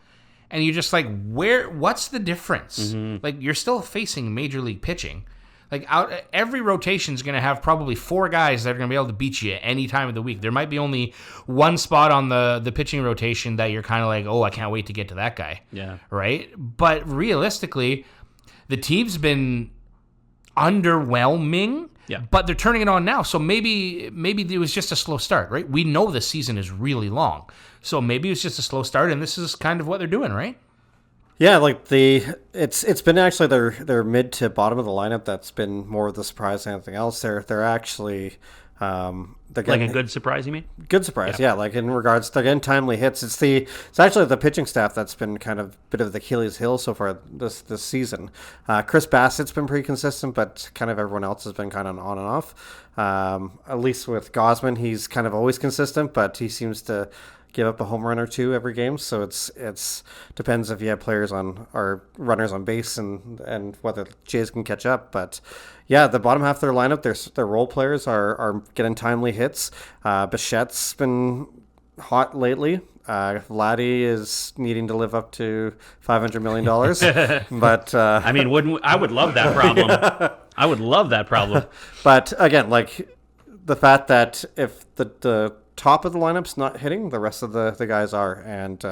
And you're just like, what's the difference? Like, you're still facing major league pitching. Like, every rotation is going to have probably 4 guys that are going to be able to beat you at any time of the week. There might be only one spot on the pitching rotation that you're kind of like, oh, I can't wait to get to that guy. Yeah. Right? But realistically, the team's been underwhelming. Yeah. But they're turning it on now. So maybe it was just a slow start, right? We know the season is really long. So maybe it's just a slow start, and this is kind of what they're doing, right? Yeah, like it's been actually their mid to bottom of the lineup that's been more of the surprise than anything else. They're actually they're getting, like a good surprise, you mean? Good surprise, yeah. Like in regards, they're getting timely hits. It's actually the pitching staff that's been kind of a bit of the Achilles heel so far this season. Chris Bassett's been pretty consistent, but kind of everyone else has been kind of on and off. At least with Gausman, he's kind of always consistent, but he seems to give up a home run or 2 every game. So it's depends if you have players on or runners on base and whether the Jays can catch up. But yeah, the bottom half of their lineup, their role players are getting timely hits. Bichette's been hot lately. Vladdy is needing to live up to $500 million. But I mean, I would love that problem. Yeah. I would love that problem. But again, like the fact that if the top of the lineup's not hitting, the rest of the guys are. And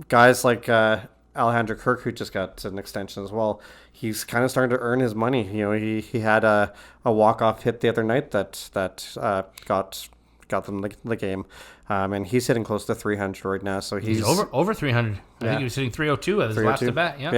guys like Alejandro Kirk, who just got an extension as well, he's kind of starting to earn his money. You know, he had a walk-off hit the other night that got them the game. And he's hitting close to 300 right now. So he's over 300. I think he was hitting 302 at his last at bat. Yeah.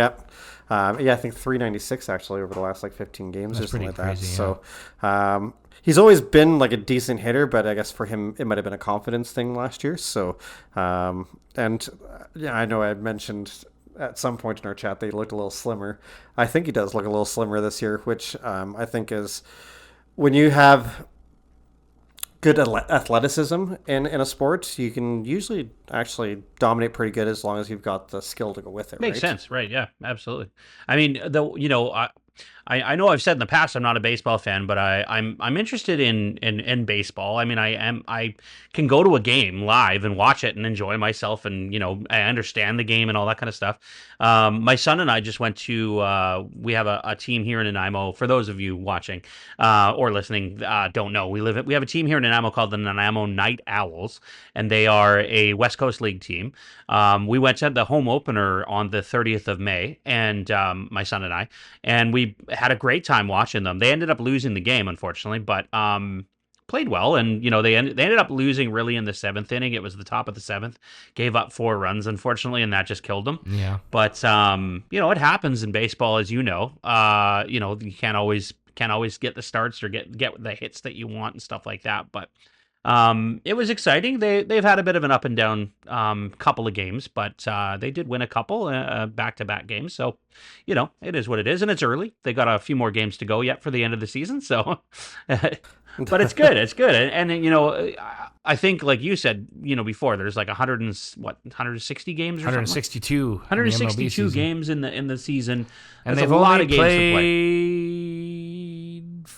Yeah. I think 396 actually over the last 15 games. That's or something like crazy, that. Yeah. So he's always been like a decent hitter, but I guess for him it might have been a confidence thing last year. So and yeah, I know I had mentioned at some point in our chat that he looked a little slimmer. I think he does look a little slimmer this year, which I think is when you have good athleticism in a sport, you can usually actually dominate pretty good as long as you've got the skill to go with it. Makes sense, right? Yeah, absolutely. I mean, I know I've said in the past I'm not a baseball fan, but I'm interested in baseball. I mean, I can go to a game live and watch it and enjoy myself, and I understand the game and all that kind of stuff. My son and I just went to we have a team here in Nanaimo. For those of you watching or listening, don't know, we have a team here in Nanaimo called the Nanaimo Night Owls, and they are a West Coast League team. We went to the home opener on the 30th of May, and my son and I, and we had a great time watching them. They ended up losing the game, unfortunately, but played well. And they ended up losing really in the 7th inning. It was the top of the 7th. Gave up 4 runs, unfortunately, and that just killed them. Yeah. But it happens in baseball, as you know. You can't always get the starts or get the hits that you want and stuff like that. But it was exciting. They've had a bit of an up and down couple of games, but they did win a couple back-to-back games. So, it is what it is, and it's early. They got a few more games to go yet for the end of the season. So, but it's good. It's good, and I think, like you said, before, there's like 160 games or 162, 162 games in the season, and that's they've a lot only of games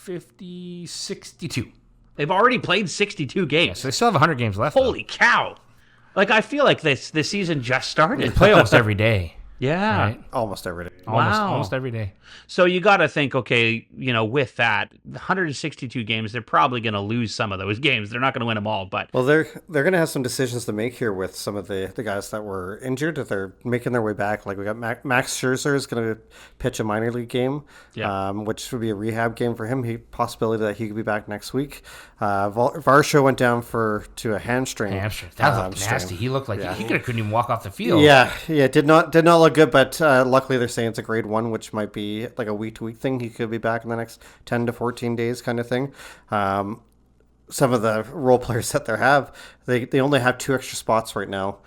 to play. 62. They've already played 62 games. Yeah, so they still have 100 games left. Holy cow. Like, I feel like this season just started. They play almost every day. Yeah. Right? Almost every day. Almost every day. So you got to think, okay, with that, 162 games, they're probably going to lose some of those games. They're not going to win them all, but... Well, they're going to have some decisions to make here with some of the guys that were injured. That they're making their way back. Like, we got Max Scherzer is going to pitch a minor league game, which would be a rehab game for him. Possibility that he could be back next week. Varsho went down to a hamstring. That looked nasty. He looked like he couldn't even walk off the field. Yeah, did not look good, but luckily they're saying it's a grade 1, which might be like a week-to-week thing. He could be back in the next 10 to 14 days kind of thing. Some of the role players that they only have 2 extra spots right now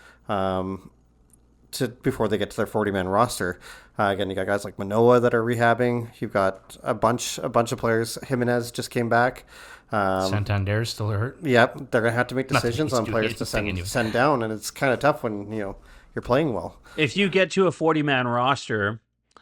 before they get to their 40-man roster. Again, you got guys like Manoah that are rehabbing. You've got a bunch of players. Jimenez just came back. Santander's still hurt. Yep, they're going to have to make decisions on players to send down, and it's kind of tough when you're playing well. If you get to a 40-man roster,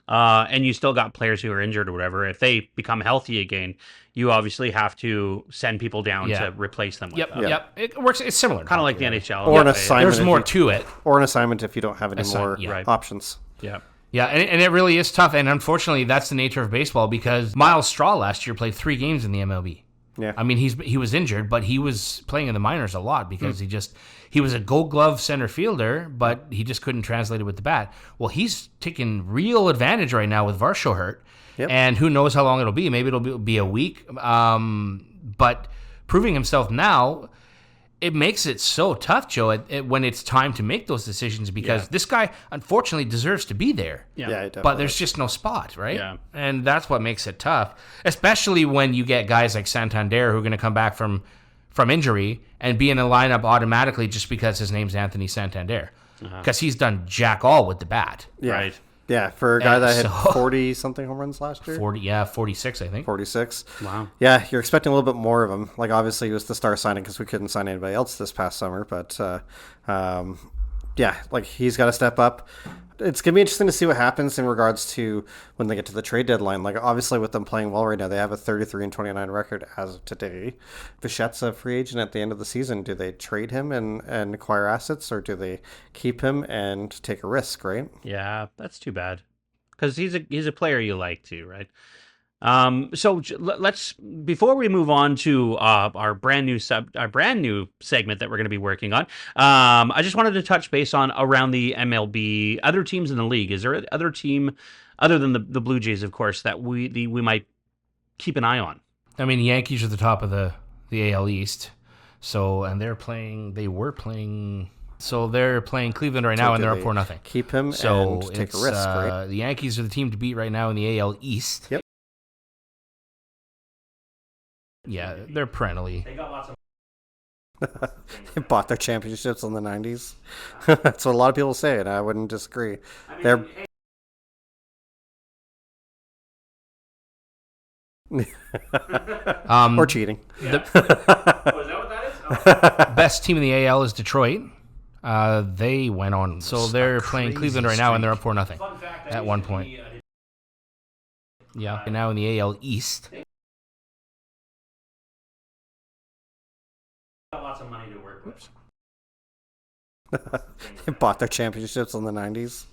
and you still got players who are injured or whatever. If they become healthy again, you obviously have to send people down to replace them with them. Yep. It works. It's similar. Kind of like the NHL. Or an assignment. There's more to it. Or an assignment if you don't have any more options. Yeah. Yeah, and it really is tough. And unfortunately, that's the nature of baseball because Miles Straw last year played 3 games in the MLB. Yeah. I mean, he was injured, but he was playing in the minors a lot because he was a Gold Glove center fielder, but he just couldn't translate it with the bat. Well, he's taking real advantage right now with Varsho hurt, and who knows how long it'll be. Maybe it'll be a week. But proving himself now, it makes it so tough, Joe, when it's time to make those decisions because this guy, unfortunately, deserves to be there. Yeah, but there's just no spot, right? Yeah. And that's what makes it tough, especially when you get guys like Santander who are going to come back from injury and be in the lineup automatically just because his name's Anthony Santander because he's done jack all with the bat. Yeah. Right. Yeah, for a guy that had 40-something home runs last year. 46, I think. 46. Wow. Yeah, you're expecting a little bit more of him. Like, obviously, he was the star signing because we couldn't sign anybody else this past summer. But, he's got to step up. It's going to be interesting to see what happens in regards to when they get to the trade deadline. Like, obviously, with them playing well right now, they have a 33-29 record as of today. Bichette's a free agent at the end of the season. Do they trade him and acquire assets, or do they keep him and take a risk, right? Yeah, that's too bad because he's a player you like too, right? So let's before we move on to our brand new segment that we're going to be working on. I just wanted to touch base on around the MLB, other teams in the league. Is there other team other than the Blue Jays, of course, that we might keep an eye on? I mean, the Yankees are the top of the AL East, so they're playing Cleveland right now, and they're up 4-0. Keep him and take a risk, right? The Yankees are the team to beat right now in the AL East. Yep. Yeah, they're perennially. They got lots of. They bought their championships in the 90s. That's what a lot of people say, and I wouldn't disagree. They're or cheating. Yeah. Is that what that is? Best team in the AL is Detroit. They went on. So they're playing Cleveland right now, and they're up 4-0 at one point. Yeah, and now in the AL East. Lots of money to work with. They bought their championships in the 90s.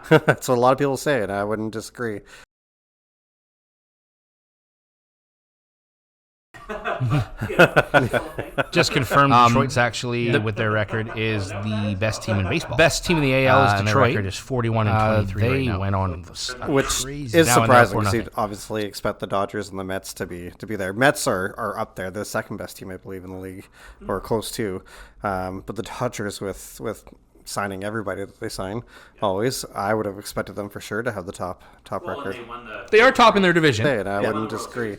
That's what a lot of people say, and I wouldn't disagree. Just confirmed Detroit's actually, with their record, is the best team in baseball. Best team in the AL is Detroit. Their record is 41-23 they right now. Went on, which is surprising because you'd obviously expect the Dodgers and the Mets to be there. Mets are up there, the second best team, I believe, in the league, or close to. But the Dodgers, with signing everybody that they sign, always, I would have expected them for sure to have the top record. They are top in their division. And I wouldn't disagree.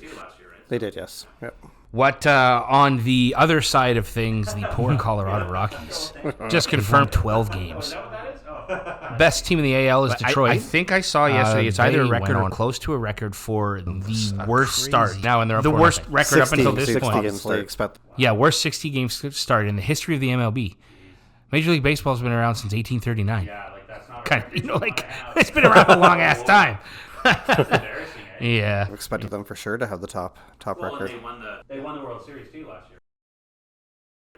They did, yes. Yep. What on the other side of things, the poor Colorado Rockies just confirmed 12 games. Best team in the AL is Detroit. I think I saw yesterday it's either a record or close to a record for the worst start. Now, and they're up the worst record up until this point. Yeah, worst 60-game start in the history of the MLB. Major League Baseball's been around since 1839. Yeah, like that's not kind of, it's been around a long ass time. Yeah, I expected them for sure to have the top record. They won the World Series too last year.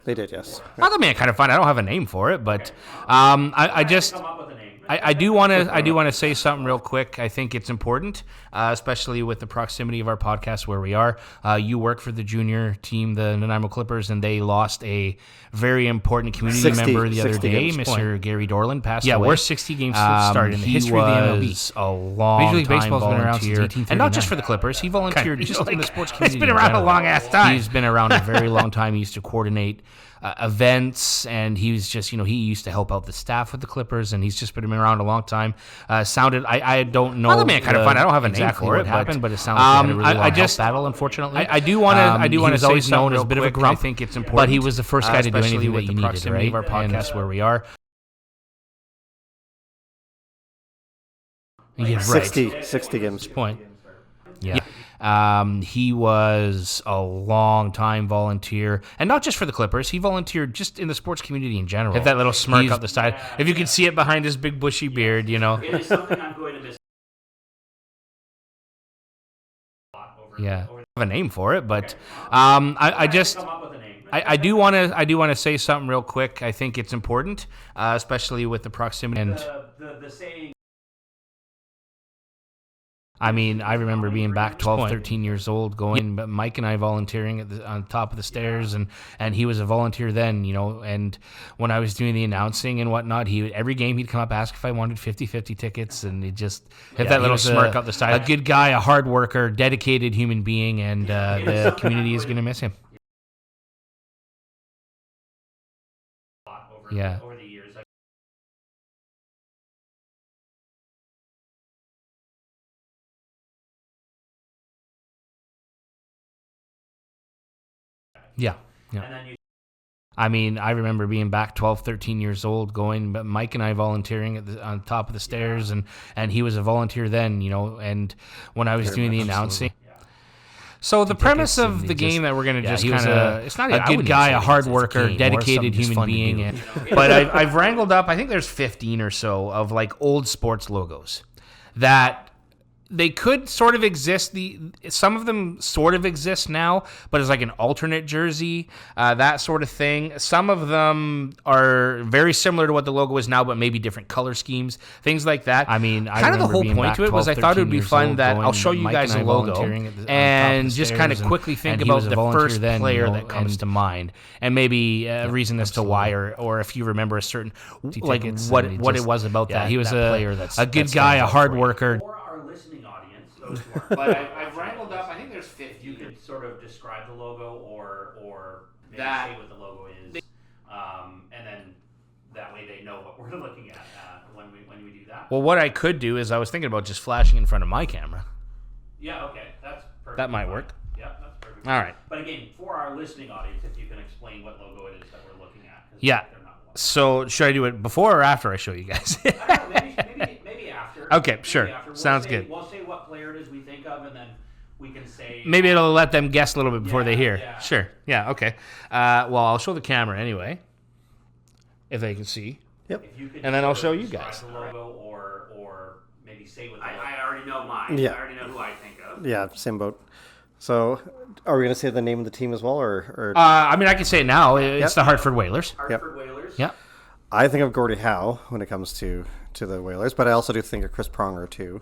They did, yes. I thought, man, kind of fun. I don't have a name for it, but I just. I do want to say something real quick. I think it's important, especially with the proximity of our podcast where we are. You work for the junior team, the Nanaimo Clippers, and they lost a very important community member the other day, Mr. Gary Dorland, passed away. Yeah, worst 60 games started in the history of the MLB. A long Major League Baseball's been around since 1839. And not just for the Clippers. He volunteered just in the sports community. It's been around a long ass time. He's been around a very long time. He used to coordinate events, and he was just, he used to help out the staff with the Clippers, and he's just been around a long time. Sounded, I don't know. Other man, kind of fun. I don't have a name for it, but it sounds like he had a really long health battle, unfortunately. I do want to say always known as a bit of a grump. I think it's important, but he was the first guy to do anything that you needed, right? Of our podcast where we are. Yeah, 60 games. Point. Yeah. He was a long-time volunteer, and not just for the Clippers. He volunteered just in the sports community in general. Had that little smirk up the side. If you can see it behind his big bushy beard, It is something I'm going to miss. Yeah, I have a name for it, but I do want to say something real quick. I think it's important, especially with the proximity and the saying. I mean, I remember being back 12, 13 years old going, but Mike and I volunteering on top of the stairs, and he was a volunteer then, and when I was doing the announcing and whatnot, every game he'd come up, ask if I wanted 50-50 tickets, and he just hit that little smirk up the side. A good guy, a hard worker, dedicated human being, and the community is going to miss him. Yeah. Over the years. Yeah. And then I mean, I remember being back 12, 13 years old going, but Mike and I volunteering on top of the stairs, and he was a volunteer then, and when I was doing the announcing. So the premise of the game that we're going to just kind of, it's not a good guy, a hard worker, dedicated human being. But I've wrangled up, I think there's 15 or so of like old sports logos that they could sort of exist. Some of them sort of exist now, but it's like an alternate jersey, that sort of thing. Some of them are very similar to what the logo is now, but maybe different color schemes, things like that. I mean, kind of the whole point to it was I thought it would be fun that I'll show you guys a logo and just kind of quickly think about the first player that comes to mind, and maybe a reason as to why, or if you remember a certain like what it was about that. He was a good guy, a hard worker. But I've wrangled up, I think there's 50. You could sort of describe the logo or maybe say what the logo is, and then that way they know what we're looking at when we do that. Well, what I could do is I was thinking about just flashing in front of my camera. Yeah, okay, that's perfect. That might work. Yeah, that's perfect. All right. But again, for our listening audience, if you can explain what logo it is that we're looking at. Yeah. So should I do it before or after I show you guys? I don't know, maybe after. Okay, sure. Sounds good. We'll say what player it is we think of, and then we can say... Maybe it'll let them guess a little bit before they hear. Yeah. Sure. Yeah, okay. Well, I'll show the camera anyway, if they can see. Yep. And then I'll show you guys. The logo or maybe say what I already know mine. Yeah. I already know who I think of. Yeah, same boat. So, are we going to say the name of the team as well, or? I mean, I can say it now. It's the Hartford Whalers. Hartford Whalers. Yeah. I think of Gordie Howe when it comes to the Whalers, but I also do think of Chris Pronger too.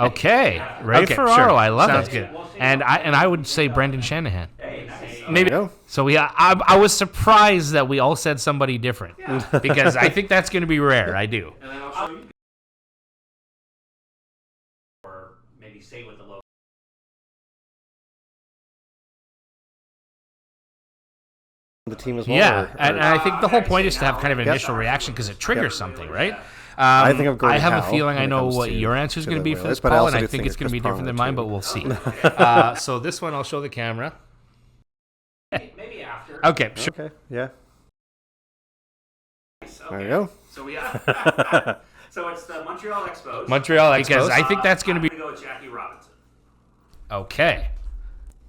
Okay. Ray Ferraro, sure. I love Sounds it. Good. And I would say Brendan Shanahan. Maybe. So I was surprised that we all said somebody different because I think that's going to be rare. I do. And then I'll show you. Or maybe say what the logo. The team as well. Yeah, and I think the whole point is to have kind of an initial reaction because it triggers something, right? I think of Gordie I have Howe a feeling I know what your answer is going to be for this, Paul, and I think it's going to be different than mine, but we'll see. So this one, I'll show the camera. Maybe after. Okay, sure. Okay, yeah. There you go. So we have. So it's the Montreal Expos. Because I think that's going to be. I'm going to go with Jackie Robinson. Okay.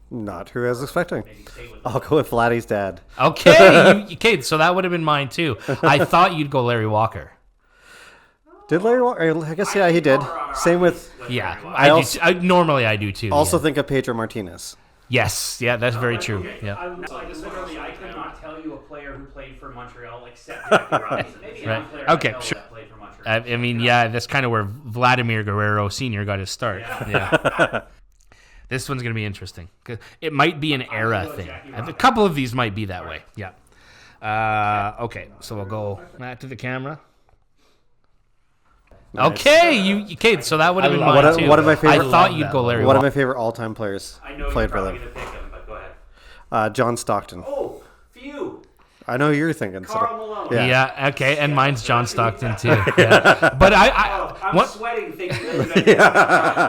Not who I was expecting. I'll go with Vladdy's dad. Okay, so that would have been mine too. I thought you'd go Larry Walker. Did Larry Walker? I guess, yeah, he did. Same with... Yeah, normally I do too. Also think of Pedro Martinez. Yes, yeah, that's very true. Okay. Yeah. Literally, I could not tell you a player who played for Montreal except Jackie Robinson. Maybe right. Player Okay, sure. That played for Montreal. I mean, yeah, that's kind of where Vladimir Guerrero Sr. got his start. Yeah. This one's going to be interesting. It might be an era thing. A couple of these might be that way. Yeah. Okay, so we'll go back to the camera. Nice. Okay, so that would have been mine too. One of my favorite, I thought you'd go Larry Walker. One of my favorite all-time players played for them. Going to pick him, but go ahead. John Stockton. Oh, phew. I know you're thinking. Karl Malone. Yeah, okay, and mine's John Stockton too. Yeah. But I'm sweating thinking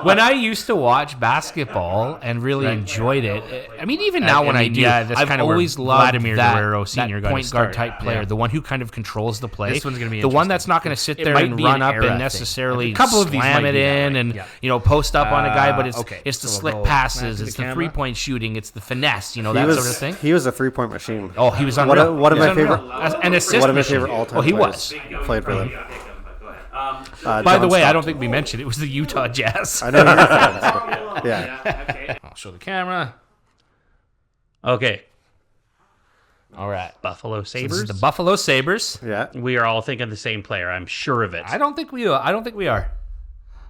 when I used to watch basketball and really enjoyed it. I mean, even now when I do, I've kind of always loved Vladimir Guerrero Sr. point guard type player, the one who kind of controls the play. This one's going to be the one that's not going to sit there and run up and necessarily slam it in and post up on a guy, but it's the slick passes, it's the 3-point shooting, it's the finesse, that sort of thing. He was a 3-point machine. Oh, he was unreal. One of my favorite, an assist all-time he players was. played for them. By the way, I don't think we mentioned it was the Utah Jazz. I know you're fans, but yeah. Okay. I'll show the camera. Okay. All right. Buffalo This Sabres. is the Buffalo Sabres. Yeah. We are all thinking the same player. I'm sure of it. I don't think we are.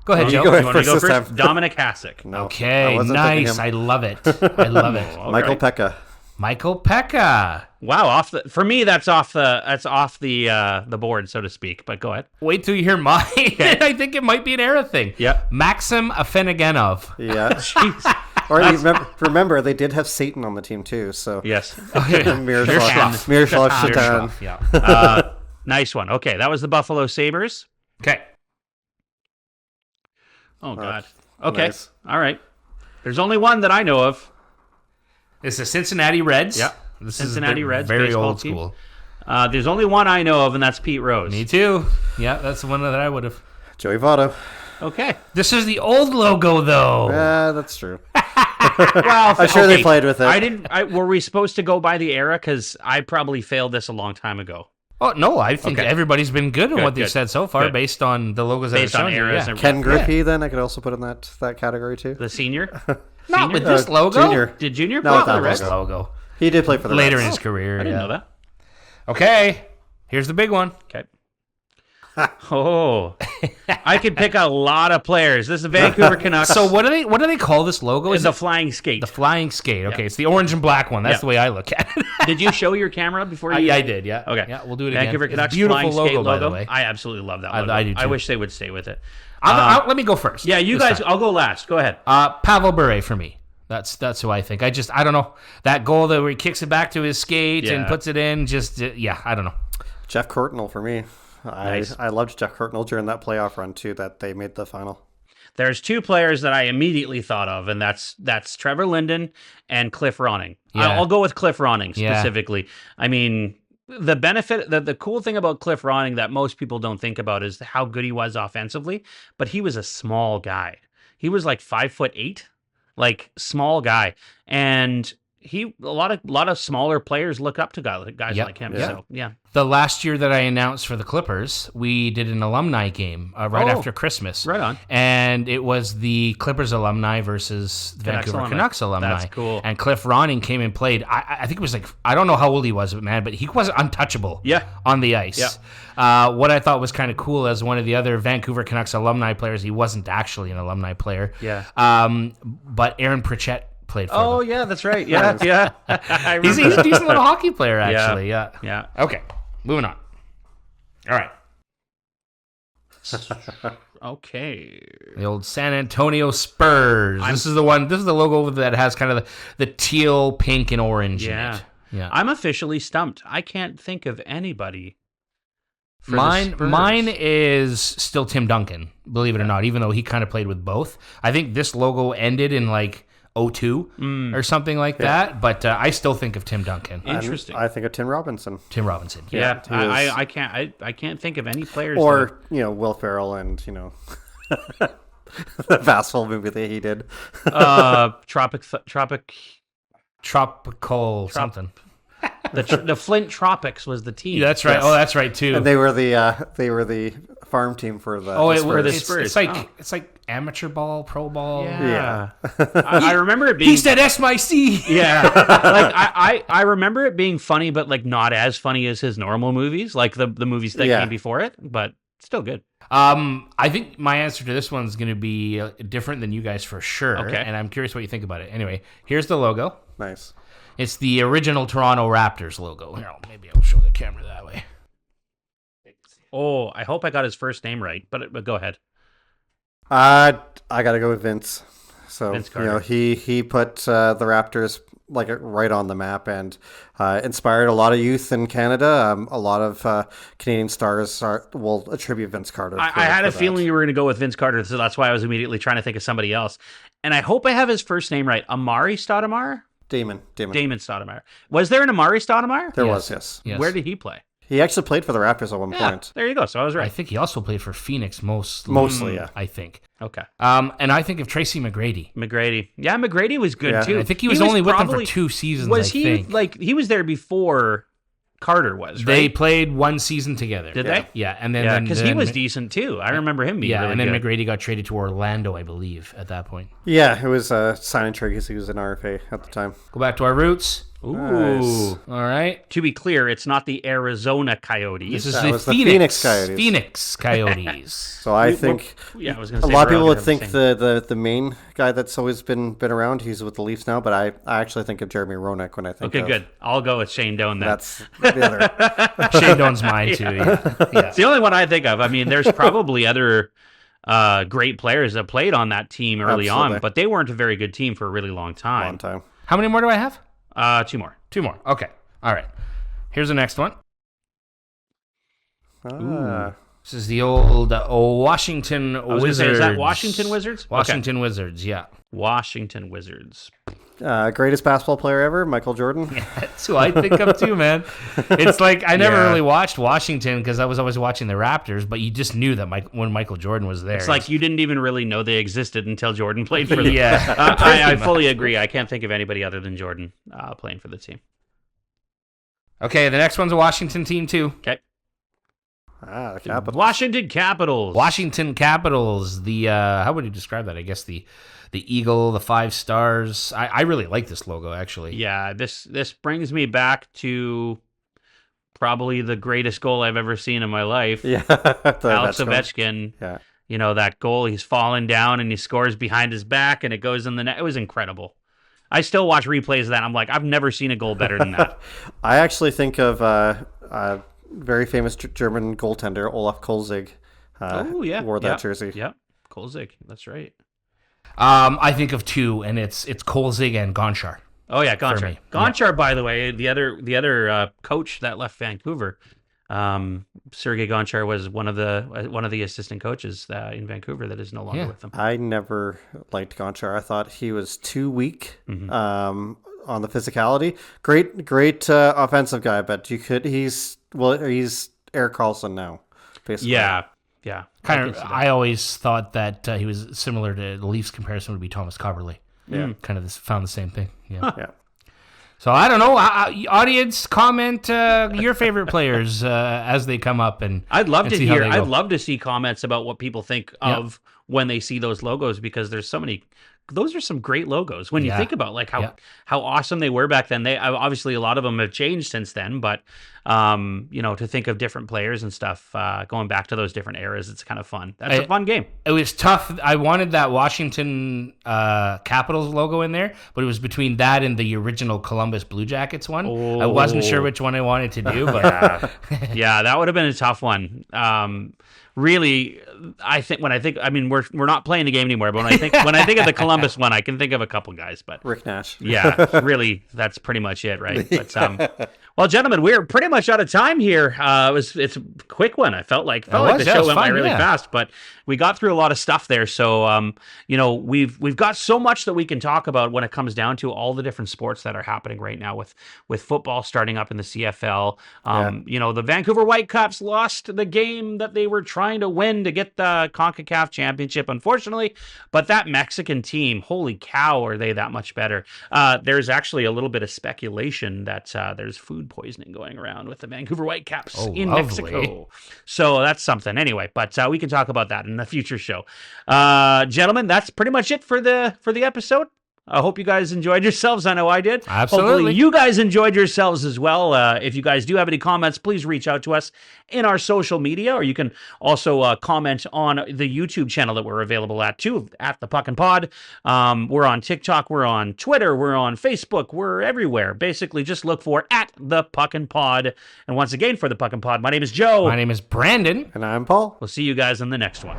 Go ahead, Joe. go ahead You want to go first this first? Dominic Hasek. No, I Okay, wasn't thinking nice. him. I love it. I love it. Michael Pekka. Michael Pekka. Wow, for me that's off the board, so to speak. But go ahead. Wait till you hear mine. I think it might be an era thing. Yep. Maxim Afinogenov. Yeah. Jeez. Or remember, they did have Satan on the team too. So Yes. Miroslav Shatan. Yeah. Nice one. Okay, that was the Buffalo Sabres. Okay. Oh God. Okay. Nice. All right. There's only one that I know of. It's the Cincinnati Reds. Yep. This Cincinnati is Reds very baseball old team. school. There's only one I know of, and that's Pete Rose. Me too. Yeah, that's the one that I would have. Joey Votto. Okay. This is the old logo, though. Yeah, that's true. Well, I'm sure they played with it. Were we supposed to go by the era? Because I probably failed this a long time ago. Oh, no, I think Okay. everybody's been good on what they've good, said so far good. based on the logos that Based have on shown you, eras yeah. and- Ken Griffey, then I could also put in that category too. The senior? Not with this logo. Junior. Did Junior No, play with for the that Reds? This logo. He did play for the Later in Reds. his career. I didn't know that. Okay, here's the big one. Okay. Oh, I could pick a lot of players. This is the Vancouver Canucks. So what do they call this logo? Is Is the it flying skate? the flying skate? Okay, it's the orange and black one. That's Yeah. the way I look at it. Did you show your camera before you? Yeah, I did. Yeah. Okay. Yeah, we'll do it again. Vancouver It's a Canucks beautiful flying skate logo, by the way. I absolutely love that logo. I do too. I wish they would stay with it. Let me go first. Yeah, you this guys. time. I'll go last. Go ahead. Pavel Bure for me. That's who I think. I don't know that goal where he kicks it back to his skate and Yeah. puts it in. I don't know. Jeff Courtnall for me. Nice. I loved Jeff Courtnall during that playoff run too. That they made the final. There's two players that I immediately thought of, and that's Trevor Linden and Cliff Ronning. Yeah. I'll go with Cliff Ronning Yeah. specifically. I mean, the cool thing about Cliff Ronning that most people don't think about is how good he was offensively, but he was a small guy. He was like 5'8", like small guy, and a lot of smaller players look up to guys Yep. like him. Yeah. So yeah. The last year that I announced for the Clippers, we did an alumni game right after Christmas. Right on. And it was the Clippers alumni versus the Vancouver alumni. Canucks alumni. That's cool. And Cliff Ronning came and played. I think it was like, I don't know how old he was, but he was untouchable Yeah. on the ice. Yeah. What I thought was kind of cool as one of the other Vancouver Canucks alumni players, he wasn't actually an alumni player. Yeah. But Aaron Pritchett played for Oh them. yeah, that's right. Yeah, yeah. I He's remember a decent little hockey player, actually. Yeah. Yeah. Okay, moving on. All right. Okay. The old San Antonio Spurs. This is the one. This is the logo that has kind of the teal, pink, and orange in Yeah. it. Yeah. I'm officially stumped. I can't think of anybody. for the Spurs. Mine is still Tim Duncan, believe it or not, even though he kind of played with both. I think this logo ended in like 02 or something like that, but I still think of Tim Duncan. Interesting. I think of Tim Robinson Tim Robinson. Yeah, he was- I can't think of any players. or Will Ferrell and the Vassal movie that he did. Tropical something. The Flint Tropics was the team. Yeah, that's right. Yes. Oh, that's right too. And they were the farm team for the. Oh, Spurs. Spurs. It's like amateur ball, pro ball. Yeah. I remember it being. He said SMIC. Yeah, like I remember it being funny, but like not as funny as his normal movies, like the movies that came before it, but still good. I think my answer to this one's going to be different than you guys for sure. Okay. And I'm curious what you think about it. Anyway, here's the logo. Nice. It's the original Toronto Raptors logo. Here, maybe I'll show the camera that way. Oh, I hope I got his first name right, but go ahead. I gotta go with Vince. So Vince Carter. he put the Raptors like right on the map and inspired a lot of youth in Canada. A lot of Canadian stars will attribute Vince Carter. I had a that. feeling you were going to go with Vince Carter, so that's why I was immediately trying to think of somebody else. And I hope I have his first name right. Amari Stoudemire? Damon. Damon Stoudemire. Was there an Amari Stoudemire? There was, yes. Where did he play? He actually played for the Raptors at one Yeah, point. there you go. So I was I right. think he also played for Phoenix mostly. Mostly, yeah. I think. Okay. And I think of Tracy McGrady. McGrady. Yeah, McGrady was good Yeah. too. I think he was only with them for 2 seasons. Was I think. he like he was there before Carter was, right? They played one season together. Did they? Yeah, and then because he was decent too. I remember him being really and then good. McGrady got traded to Orlando, I believe, at that point. Yeah, it was sign and trade because he was an RFA at the time. Go back to our roots. Ooh. Nice. All right. To be clear, it's not the Arizona Coyotes. This is That the was the Phoenix Coyotes. Phoenix Coyotes. So I think I was going a to say lot of people earlier, would think the main guy that's always been around, he's with the Leafs now, but I actually think of Jeremy Roenick when I think Okay, of... good. I'll go with Shane Doan then. That's the other... Shane Doan's mine, too. Yeah. It's the only one I think of. I mean, there's probably other great players that played on that team early on, but they weren't a very good team for a really long time. Long time. How many more do I have? 2 more. 2 more. Okay. All right. Here's the next one. This is the old Washington Wizards. Say, is that Washington Wizards? Washington Wizards, yeah. Washington Wizards. Greatest basketball player ever, Michael Jordan. That's who I think of too, man. It's like I never really watched Washington because I was always watching the Raptors, but you just knew that when Michael Jordan was there. It's like you didn't even really know they existed until Jordan played for them. Yeah. I fully agree. I can't think of anybody other than Jordan playing for the team. Okay, the next one's a Washington team too. Okay. The Capitals. Washington Capitals. Washington Capitals. The how would you describe that? I guess the eagle, the 5 stars. I really like this logo actually. Yeah, this brings me back to probably the greatest goal I've ever seen in my life. Yeah, Alex Ovechkin. Yeah. You know, that goal, he's falling down and he scores behind his back and it goes in the net. It was incredible. I still watch replays of that. I'm like, I've never seen a goal better than that. I actually think of very famous German goaltender Olaf Kolzig. Wore that jersey. Yep, Kolzig. That's right. I think of 2, and it's Kolzig and Gonchar. Oh yeah, Gonchar. Gonchar, by the way, the other coach that left Vancouver, Sergei Gonchar was one of the assistant coaches in Vancouver that is no longer with them. I never liked Gonchar. I thought he was too weak on the physicality. Great offensive guy, but he's Erik Karlsson now, basically. Yeah. I always thought that he was similar to the Leafs comparison would be Thomas Coverley. Yeah. Kind of found the same thing. Yeah. Yeah. So I don't know. Audience, comment your favorite players as they come up, and I'd love to hear. I'd love to see comments about what people think of when they see those logos, because there's so many. Those are some great logos when you think about like how awesome they were back then. They obviously a lot of them have changed since then, but to think of different players and stuff going back to those different eras, it's kind of fun. That's a fun game. It was tough. I wanted that Washington Capitals logo in there, but it was between that and the original Columbus Blue Jackets one. Oh. I wasn't sure which one I wanted to do, but yeah, that would have been a tough one. Really, I mean, we're not playing the game anymore, but when I think of the Columbus one, I can think of a couple guys, but Rick Nash. Yeah, really, that's pretty much it, right? But well, gentlemen, we're pretty much out of time here. It's a quick one. I felt like the show went by really fast, but we got through a lot of stuff there. So we've got so much that we can talk about when it comes down to all the different sports that are happening right now with football starting up in the CFL. The Vancouver Whitecaps lost the game that they were trying to win to get the CONCACAF championship, unfortunately, but that Mexican team, holy cow, are they that much better? There's actually a little bit of speculation that there's food poisoning going around with the Vancouver Whitecaps in Mexico. So that's something anyway, but we can talk about that in a future show. Gentlemen, that's pretty much it for the episode. I hope you guys enjoyed yourselves. I know I did. Absolutely. Hopefully you guys enjoyed yourselves as well. If you guys do have any comments, please reach out to us in our social media, or you can also comment on the YouTube channel that we're available at too, at the Puckn Pod. We're on TikTok, we're on Twitter, we're on Facebook, we're everywhere. Basically, just look for at the Puckn Pod. And once again, for the Puckn Pod, my name is Joe. My name is Brandon. And I'm Paul. We'll see you guys in the next one.